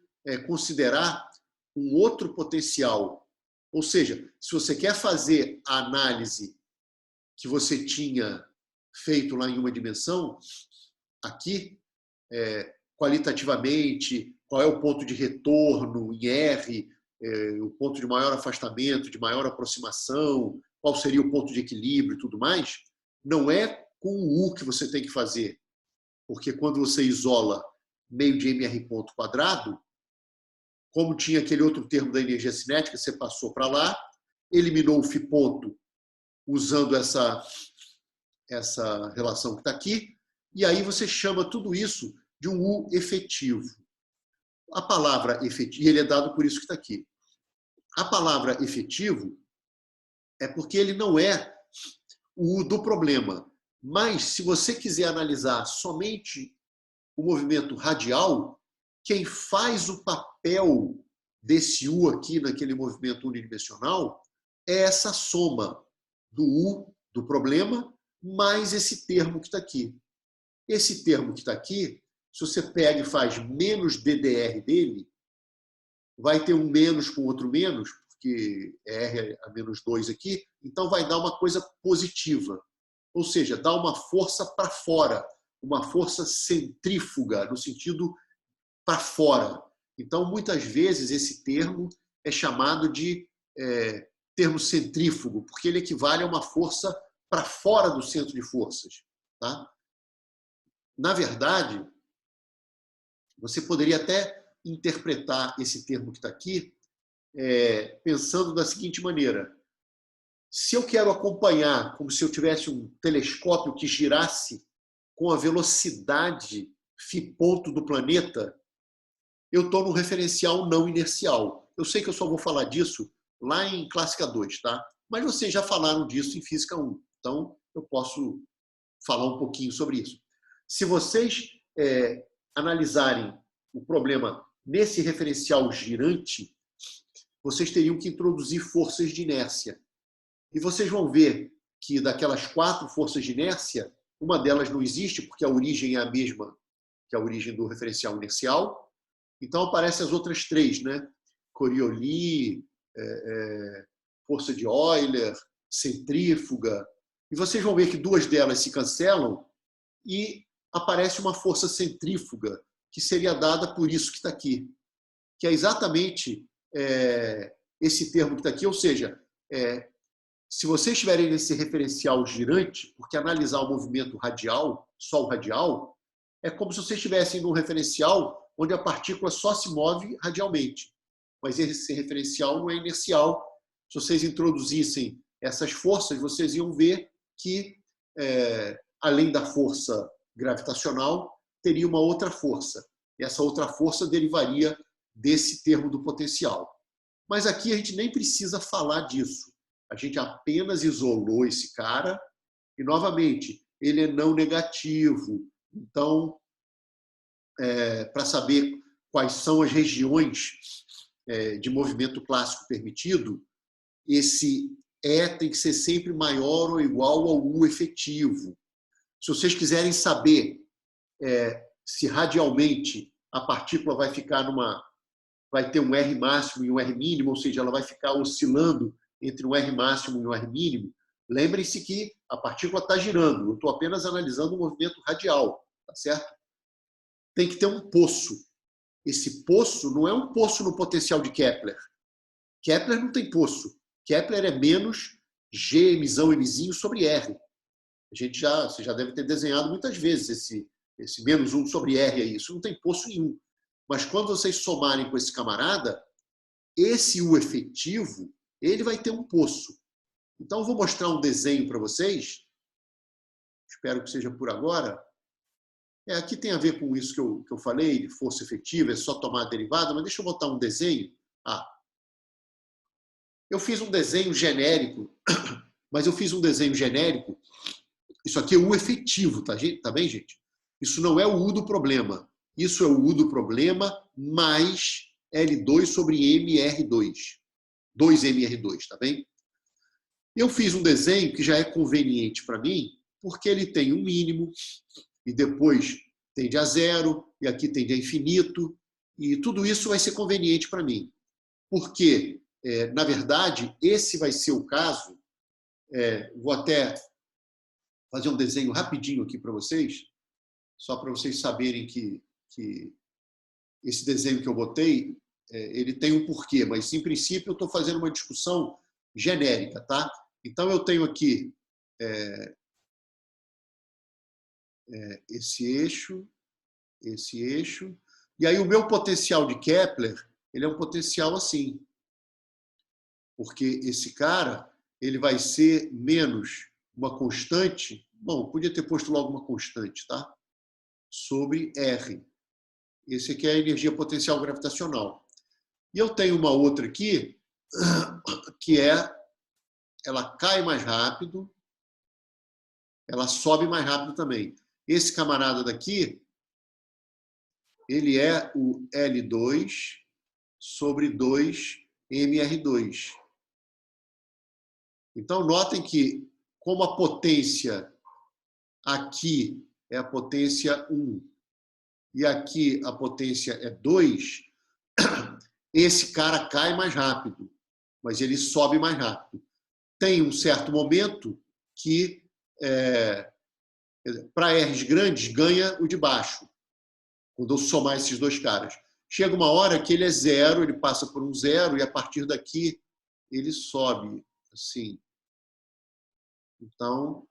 considerar um outro potencial. Ou seja, se você quer fazer a análise que você tinha feito lá em uma dimensão, aqui, qualitativamente, qual é o ponto de retorno em R, o ponto de maior afastamento, de maior aproximação, qual seria o ponto de equilíbrio e tudo mais, não é com o U que você tem que fazer. Porque quando você isola meio de mr ponto quadrado, como tinha aquele outro termo da energia cinética, você passou para lá, eliminou o φ ponto usando essa relação que está aqui, e aí você chama tudo isso de um U efetivo. A palavra efetivo, e ele é dado por isso que está aqui. A palavra efetivo é porque ele não é o U do problema. Mas, se você quiser analisar somente o movimento radial, quem faz o papel desse U aqui naquele movimento unidimensional é essa soma do U do problema mais esse termo que está aqui. Esse termo que está aqui, se você pega e faz menos DDR dele, vai ter um menos com outro menos, porque R é a menos 2 aqui, então vai dar uma coisa positiva. Ou seja, dá uma força para fora, uma força centrífuga, no sentido para fora. Então, muitas vezes, esse termo é chamado de termo centrífugo, porque ele equivale a uma força para fora do centro de forças. Tá? Na verdade, você poderia até interpretar esse termo que está aqui pensando da seguinte maneira. Se eu quero acompanhar, como se eu tivesse um telescópio que girasse com a velocidade φ ponto do planeta, eu estou no referencial não inercial. Eu sei que eu só vou falar disso lá em Clássica 2, tá? Mas vocês já falaram disso em Física 1, então eu posso falar um pouquinho sobre isso. Se vocês analisarem o problema nesse referencial girante, vocês teriam que introduzir forças de inércia. E vocês vão ver que daquelas 4 forças de inércia, uma delas não existe, porque a origem é a mesma que a origem do referencial inercial. Então aparecem as outras 3, né? Coriolis, força de Euler, centrífuga. E vocês vão ver que 2 delas se cancelam e aparece uma força centrífuga, que seria dada por isso que está aqui, que é exatamente esse termo que está aqui, ou seja, se vocês estiverem nesse referencial girante, porque analisar o movimento radial, só o radial, é como se vocês estivessem num referencial onde a partícula só se move radialmente. Mas esse referencial não é inercial. Se vocês introduzissem essas forças, vocês iam ver que, além da força gravitacional, teria uma outra força. E essa outra força derivaria desse termo do potencial. Mas aqui a gente nem precisa falar disso. A gente apenas isolou esse cara e, novamente, ele é não negativo. Então, para saber quais são as regiões de movimento clássico permitido, esse E tem que ser sempre maior ou igual ao U efetivo. Se vocês quiserem saber se radialmente a partícula vai ter um R máximo e um R mínimo, ou seja, ela vai ficar oscilando entre um R máximo e um R mínimo, lembrem-se que a partícula está girando, eu estou apenas analisando o movimento radial, tá certo? Tem que ter um poço. esse poço não é um poço no potencial de Kepler. Kepler não tem poço. Kepler é menos G, Mzinho sobre R. Você já deve ter desenhado muitas vezes esse menos 1 sobre R aí. Isso não tem poço nenhum. Mas quando vocês somarem com esse camarada, esse U efetivo, ele vai ter um poço. Então, eu vou mostrar um desenho para vocês. Espero que seja por agora. Aqui tem a ver com isso que eu falei, de força efetiva, é só tomar a derivada, mas deixa eu botar um desenho. Eu fiz um desenho genérico, mas eu fiz um desenho genérico. Isso aqui é o U efetivo, tá bem, gente? Isso não é o U do problema. Isso é o U do problema mais L2 sobre MR2. 2MR2, tá bem? Eu fiz um desenho que já é conveniente para mim, porque ele tem um mínimo, e depois tende a zero, e aqui tende a infinito, e tudo isso vai ser conveniente para mim. Porque, na verdade, esse vai ser o caso. Vou até fazer um desenho rapidinho aqui para vocês, só para vocês saberem que esse desenho que eu botei, ele tem um porquê, mas, em princípio, eu estou fazendo uma discussão genérica, tá? Então, eu tenho aqui esse eixo, e aí o meu potencial de Kepler, ele é um potencial assim, porque esse cara, ele vai ser menos uma constante, bom, podia ter posto logo uma constante, tá? Sobre R. Esse aqui é a energia potencial gravitacional. E eu tenho uma outra aqui, que ela cai mais rápido, ela sobe mais rápido também. Esse camarada daqui, ele é o L2 sobre 2MR2. Então, notem que, como a potência aqui é a potência 1 e aqui a potência é 2, esse cara cai mais rápido, mas ele sobe mais rápido. Tem um certo momento que, para R's grandes, ganha o de baixo, quando eu somar esses dois caras. Chega uma hora que ele é zero, ele passa por um zero, e a partir daqui ele sobe, assim. Então,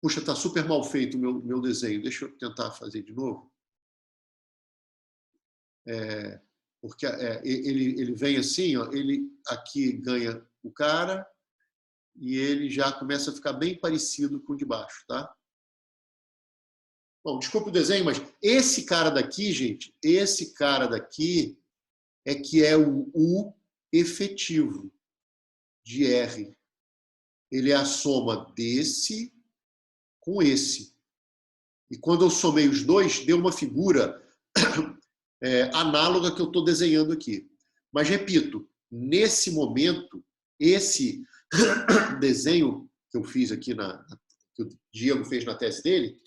puxa, está super mal feito o meu desenho. Deixa eu tentar fazer de novo. Porque ele vem assim, ó, ele aqui ganha o cara e ele já começa a ficar bem parecido com o de baixo, tá? Bom, desculpa o desenho, mas esse cara daqui, gente, esse cara daqui é que é o U efetivo de R. Ele é a soma desse com esse. E quando eu somei os dois, deu uma figura análoga que eu estou desenhando aqui. Mas, repito, nesse momento, esse desenho que eu fiz aqui, que o Diego fez na tese dele,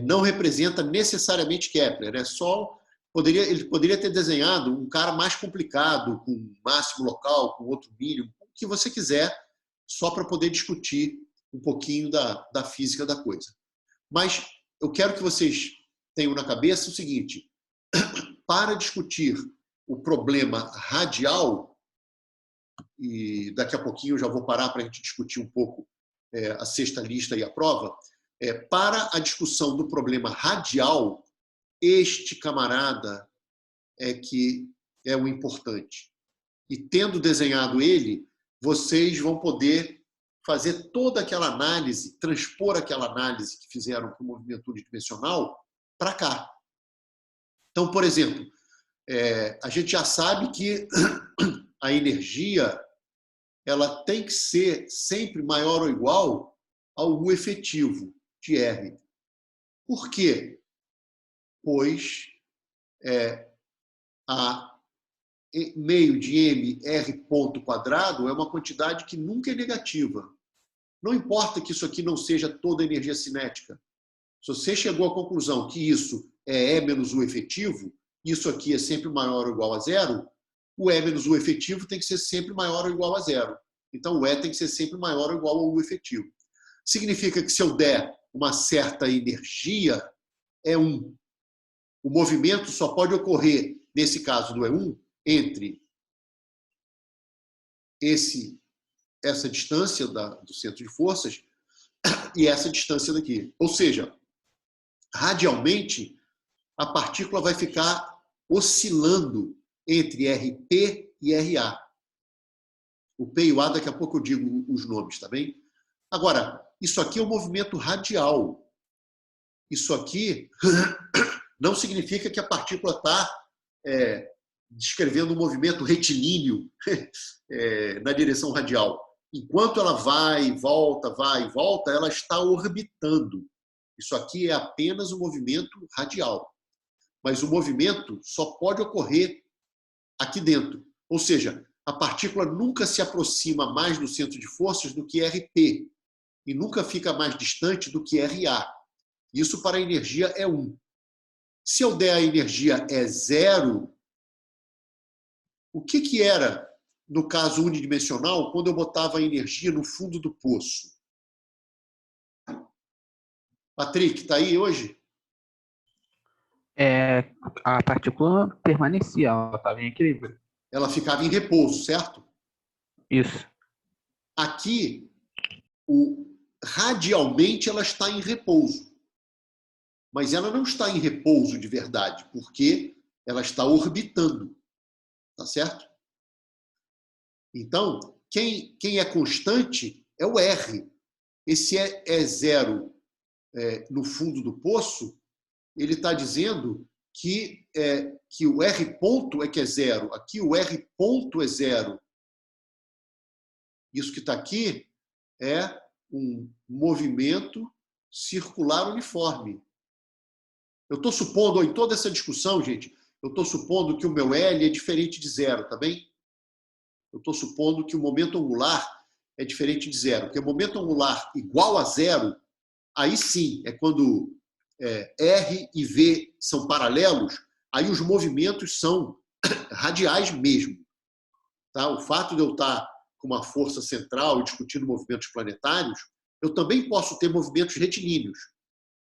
não representa necessariamente Kepler. Ele poderia ter desenhado um cara mais complicado, com máximo local, com outro mínimo, o que você quiser, só para poder discutir um pouquinho da física da coisa. Mas eu quero que vocês tenham na cabeça o seguinte: para discutir o problema radial, e daqui a pouquinho eu já vou parar para a gente discutir um pouco a sexta lista e a prova, para a discussão do problema radial, este camarada é que é o importante. E tendo desenhado ele, vocês vão poder fazer toda aquela análise, transpor aquela análise que fizeram para o movimento unidimensional para cá. Então, por exemplo, a gente já sabe que a energia ela tem que ser sempre maior ou igual ao U efetivo de R. Por quê? Pois a meio de m r ponto quadrado é uma quantidade que nunca é negativa. Não importa que isso aqui não seja toda energia cinética. Se você chegou à conclusão que isso é E menos U efetivo, isso aqui é sempre maior ou igual a zero, o E menos U efetivo tem que ser sempre maior ou igual a zero. Então, o E tem que ser sempre maior ou igual ao U efetivo. Significa que se eu der uma certa energia, é 1. O movimento só pode ocorrer, nesse caso do E1, entre essa distância do centro de forças e essa distância daqui. Ou seja, radialmente, a partícula vai ficar oscilando entre RP e RA. O P e o A, daqui a pouco eu digo os nomes, tá bem? Agora, isso aqui é um movimento radial. Isso aqui não significa que a partícula está descrevendo um movimento retilíneo na direção radial. Enquanto ela vai e volta, ela está orbitando. Isso aqui é apenas um movimento radial. Mas o movimento só pode ocorrer aqui dentro. Ou seja, a partícula nunca se aproxima mais do centro de forças do que RP e nunca fica mais distante do que RA. Isso para a energia é 1. Se eu der a energia é 0, o que era, no caso unidimensional, quando eu botava a energia no fundo do poço? Patrick, está aí hoje? A partícula permanecia, ela estava em equilíbrio. Ela ficava em repouso, certo? Isso. Aqui, radialmente, ela está em repouso. Mas ela não está em repouso de verdade, porque ela está orbitando. Tá certo? Então, quem é constante é o R. Esse é 0 no fundo do poço, ele está dizendo que o R ponto é que é 0. Aqui o R ponto é 0. Isso que está aqui é um movimento circular uniforme. Eu estou supondo, em toda essa discussão, gente, eu estou supondo que o meu L é diferente de 0, tá bem? Eu estou supondo que o momento angular é diferente de 0. Porque o momento angular igual a 0, aí sim, é quando R e V são paralelos, aí os movimentos são radiais mesmo. Tá? O fato de eu estar com uma força central e discutindo movimentos planetários, eu também posso ter movimentos retilíneos.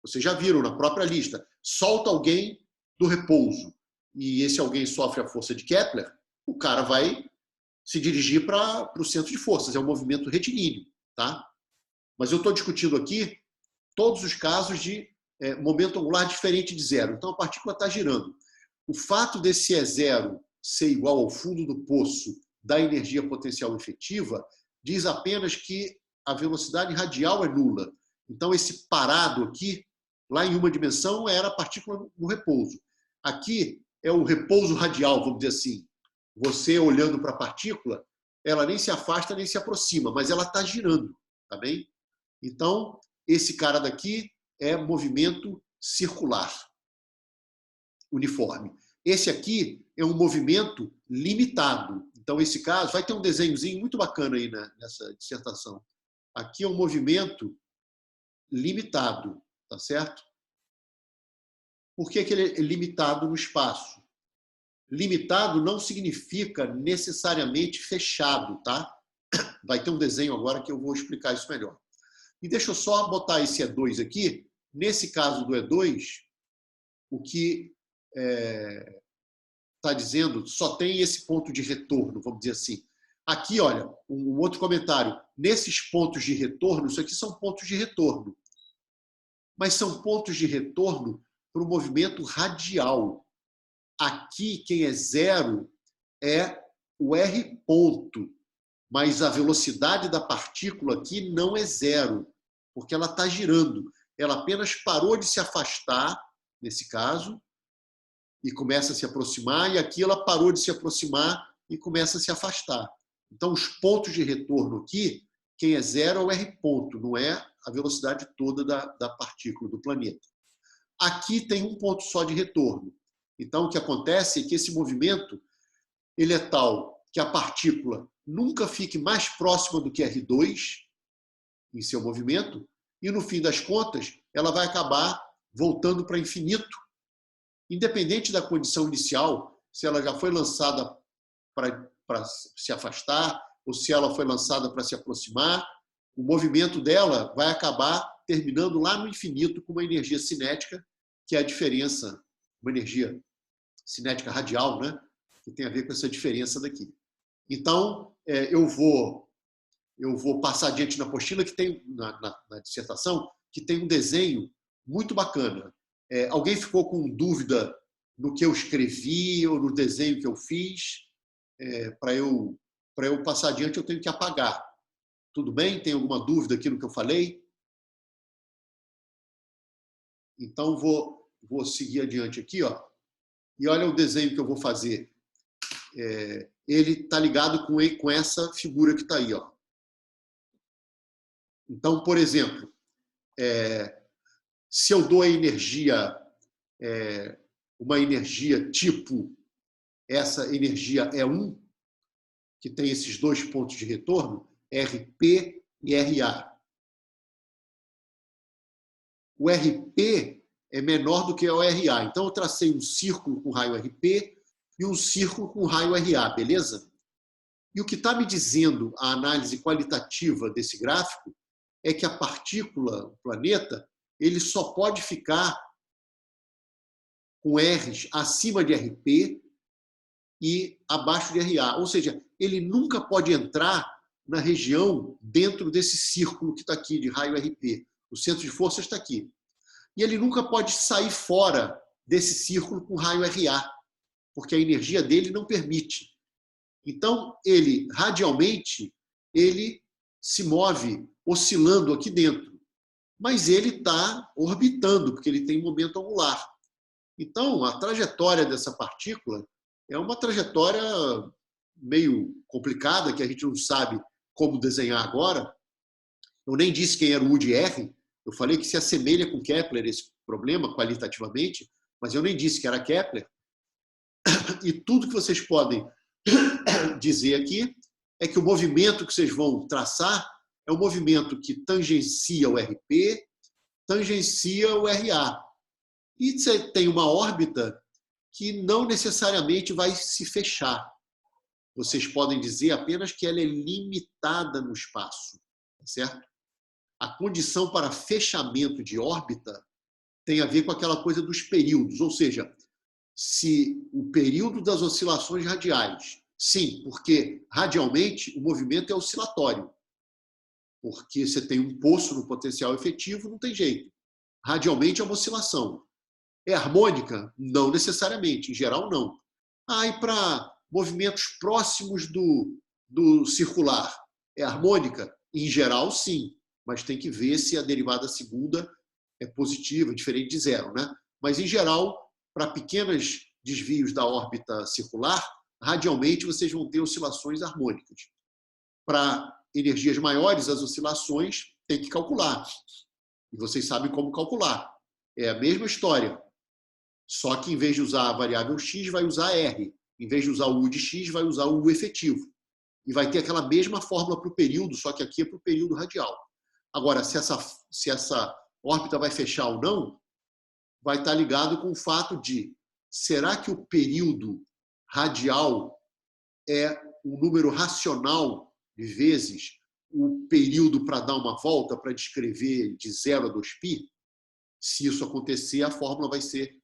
Vocês já viram na própria lista. Solta alguém do repouso e esse alguém sofre a força de Kepler, o cara vai se dirigir para o centro de forças. É um movimento retilíneo. Tá? Mas eu estou discutindo aqui todos os casos de momento angular diferente de 0. Então, a partícula está girando. O fato desse E0 ser igual ao fundo do poço da energia potencial efetiva diz apenas que a velocidade radial é nula. Então, esse parado aqui, lá em uma dimensão, era a partícula no repouso. Aqui é o repouso radial, vamos dizer assim. Você olhando para a partícula, ela nem se afasta nem se aproxima, mas ela está girando. Tá bem? Então, esse cara daqui é movimento circular, uniforme. Esse aqui é um movimento limitado. Então, esse caso, vai ter um desenhozinho muito bacana aí nessa dissertação. Aqui é um movimento limitado, tá certo? Por que ele é limitado no espaço? Limitado não significa necessariamente fechado, tá? Vai ter um desenho agora que eu vou explicar isso melhor. E deixa eu só botar esse E2 aqui. Nesse caso do E2, o que está dizendo só tem esse ponto de retorno, vamos dizer assim. Aqui, olha, um outro comentário. Nesses pontos de retorno, isso aqui são pontos de retorno. Mas são pontos de retorno para o movimento radial. Aqui, quem é 0 é o R ponto. Mas a velocidade da partícula aqui não é 0, porque ela está girando. Ela apenas parou de se afastar, nesse caso, e começa a se aproximar, e aqui ela parou de se aproximar e começa a se afastar. Então, os pontos de retorno aqui, quem é 0 é o R ponto, não é a velocidade toda da partícula, do planeta. Aqui tem um ponto só de retorno. Então, o que acontece é que esse movimento ele é tal que a partícula nunca fique mais próxima do que R2 em seu movimento, e no fim das contas, ela vai acabar voltando para infinito, independente da condição inicial, se ela já foi lançada para se afastar, ou se ela foi lançada para se aproximar, o movimento dela vai acabar terminando lá no infinito com uma energia cinética, que é a diferença uma energia cinética radial, né? Que tem a ver com essa diferença daqui. Então, eu vou passar adiante na apostila, que tem, na dissertação, que tem um desenho muito bacana. Alguém ficou com dúvida no que eu escrevi ou no desenho que eu fiz? Para eu passar adiante, eu tenho que apagar. Tudo bem? Tem alguma dúvida aqui no que eu falei? Então, vou seguir adiante aqui, ó. E olha o desenho que eu vou fazer. Ele está ligado com essa figura que está aí, ó. Então, por exemplo, se eu dou a energia, uma energia tipo, essa energia é 1, que tem esses dois pontos de retorno, RP e RA. O RP é menor do que o RA. Então, eu tracei um círculo com raio RP e um círculo com raio RA, beleza? E o que está me dizendo a análise qualitativa desse gráfico é que a partícula, o planeta, ele só pode ficar com R's acima de RP e abaixo de RA. Ou seja, ele nunca pode entrar na região dentro desse círculo que está aqui, de raio RP. O centro de força está aqui. E ele nunca pode sair fora desse círculo com raio RA, porque a energia dele não permite. Então, ele, radialmente, ele se move oscilando aqui dentro. Mas ele está orbitando, porque ele tem momento angular. Então, a trajetória dessa partícula é uma trajetória meio complicada, que a gente não sabe como desenhar agora. Eu nem disse quem era o Woody R. Eu falei que se assemelha com Kepler esse problema, qualitativamente, mas eu nem disse que era Kepler. E tudo que vocês podem dizer aqui é que o movimento que vocês vão traçar é um movimento que tangencia o RP, tangencia o RA. E você tem uma órbita que não necessariamente vai se fechar. Vocês podem dizer apenas que ela é limitada no espaço, certo? A condição para fechamento de órbita tem a ver com aquela coisa dos períodos, ou seja, se o período das oscilações radiais, sim, porque radialmente o movimento é oscilatório, porque você tem um poço no potencial efetivo, não tem jeito. Radialmente é uma oscilação. É harmônica? Não necessariamente, em geral não. E para movimentos próximos do circular, é harmônica? Em geral, sim, mas tem que ver se a derivada segunda é positiva, diferente de zero, né? Mas, em geral, para pequenos desvios da órbita circular, radialmente vocês vão ter oscilações harmônicas. Para energias maiores, as oscilações tem que calcular. E vocês sabem como calcular. É a mesma história. Só que, em vez de usar a variável x, vai usar R. Em vez de usar o U de x, vai usar o U efetivo. E vai ter aquela mesma fórmula para o período, só que aqui é para o período radial. Agora, se essa órbita vai fechar ou não, vai estar ligado com o fato de, será que o período radial é um número racional de vezes o período para dar uma volta, para descrever de 0 a 2π? Se isso acontecer, a fórmula vai ser...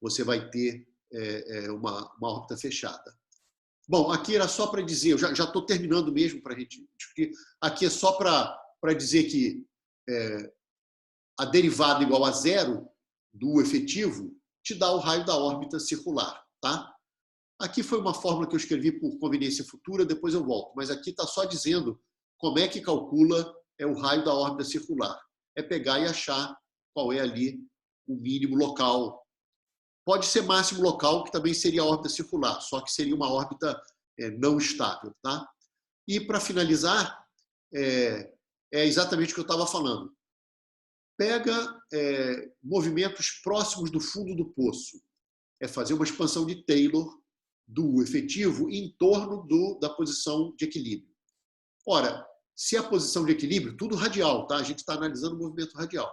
você vai ter uma órbita fechada. Bom, aqui era só para dizer, eu já estou terminando mesmo para a gente discutir, aqui é só para dizer que a derivada igual a 0 do efetivo te dá o raio da órbita circular, tá? Aqui foi uma fórmula que eu escrevi por conveniência futura, depois eu volto, mas aqui está só dizendo como é que calcula o raio da órbita circular. É pegar e achar qual é ali o mínimo local. Pode ser máximo local, que também seria a órbita circular, só que seria uma órbita não estável, tá? E, para finalizar, é exatamente o que eu estava falando. Pega movimentos próximos do fundo do poço. É fazer uma expansão de Taylor do efetivo em torno da posição de equilíbrio. Ora, se a posição de equilíbrio, tudo radial, tá? A gente está analisando o movimento radial.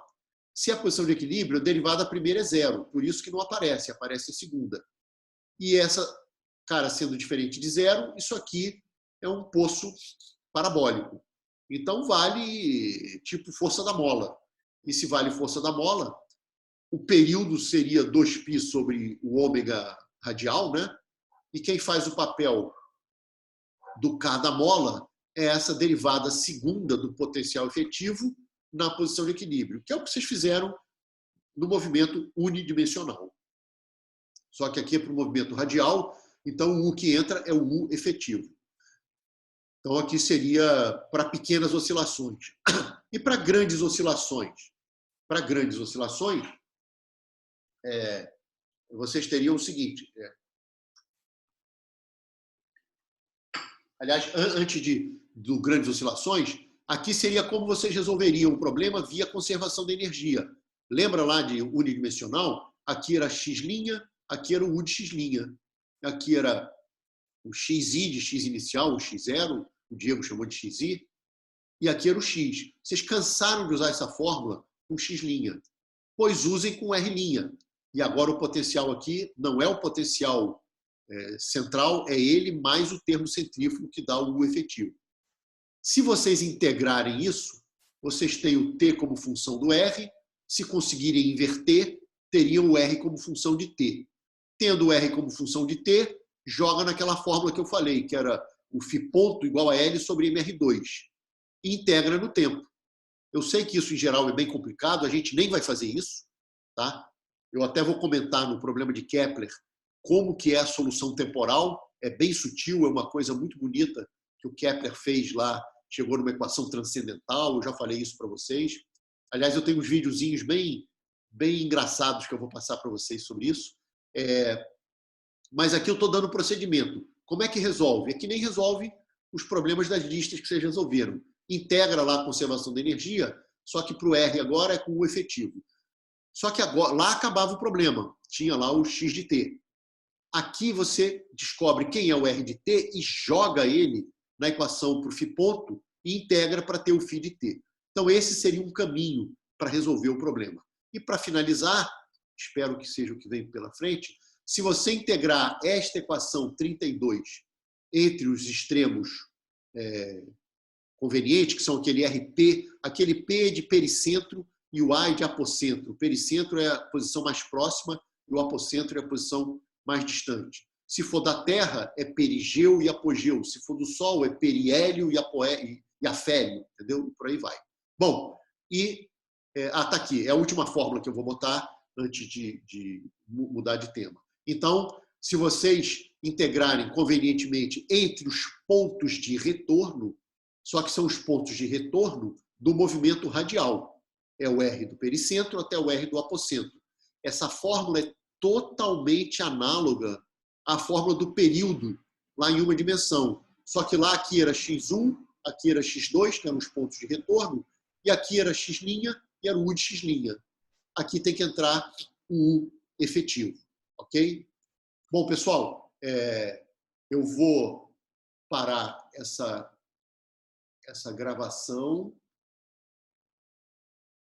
Se a posição de equilíbrio, a derivada primeira é 0, por isso que não aparece, aparece a segunda. E essa, cara, sendo diferente de 0, isso aqui é um poço parabólico. Então, vale tipo força da mola. E se vale força da mola, o período seria 2π sobre o ômega radial, né? E quem faz o papel do K da mola é essa derivada segunda do potencial efetivo na posição de equilíbrio, que é o que vocês fizeram no movimento unidimensional. Só que aqui é para o movimento radial, então o U que entra é o U efetivo. Então aqui seria para pequenas oscilações. E para grandes oscilações? Para grandes oscilações, vocês teriam o seguinte. Aliás, antes do grandes oscilações, aqui seria como vocês resolveriam o problema via conservação de energia. Lembra lá de unidimensional? Aqui era x', aqui era o U de x'. Aqui era o xi de x inicial, o x0, o Diego chamou de xi, e aqui era o x. Vocês cansaram de usar essa fórmula com x', pois usem com r'. E agora o potencial aqui não é o potencial central, é ele mais o termo centrífugo que dá o U efetivo. Se vocês integrarem isso, vocês têm o T como função do R. Se conseguirem inverter, teriam o R como função de T. Tendo o R como função de T, joga naquela fórmula que eu falei, que era o φ ponto igual a L sobre mR2. E integra no tempo. Eu sei que isso, em geral, é bem complicado, a gente nem vai fazer isso. Tá? Eu até vou comentar no problema de Kepler como que é a solução temporal. É bem sutil, é uma coisa muito bonita que o Kepler fez lá, chegou numa equação transcendental, eu já falei isso para vocês. Aliás, eu tenho uns videozinhos bem engraçados que eu vou passar para vocês sobre isso. Mas aqui eu estou dando procedimento. Como é que resolve? É que nem resolve os problemas das listas que vocês resolveram. Integra lá a conservação da energia, só que para o R agora é com o efetivo. Só que agora, lá acabava o problema. Tinha lá o x de t. Aqui você descobre quem é o R de t e joga ele na equação para o φ ponto e integra para ter o φ de t. Então esse seria um caminho para resolver o problema. E para finalizar, espero que seja o que vem pela frente, se você integrar esta equação 32 entre os extremos convenientes, que são aquele RP, aquele P é de pericentro e o A é de apocentro. O pericentro é a posição mais próxima e o apocentro é a posição mais distante. Se for da Terra, é perigeu e apogeu. Se for do Sol, é periélio e afélio, entendeu? E por aí vai. Bom, tá aqui. É a última fórmula que eu vou botar antes de mudar de tema. Então, se vocês integrarem convenientemente entre os pontos de retorno, só que são os pontos de retorno do movimento radial. É o R do pericentro até o R do apocentro. Essa fórmula é totalmente análoga à fórmula do período, lá em uma dimensão. Só que lá aqui era x1, aqui era x2, que eram os pontos de retorno, e aqui era x' e era o U de x'. Aqui tem que entrar o U efetivo. Ok? Bom, pessoal, eu vou parar essa gravação.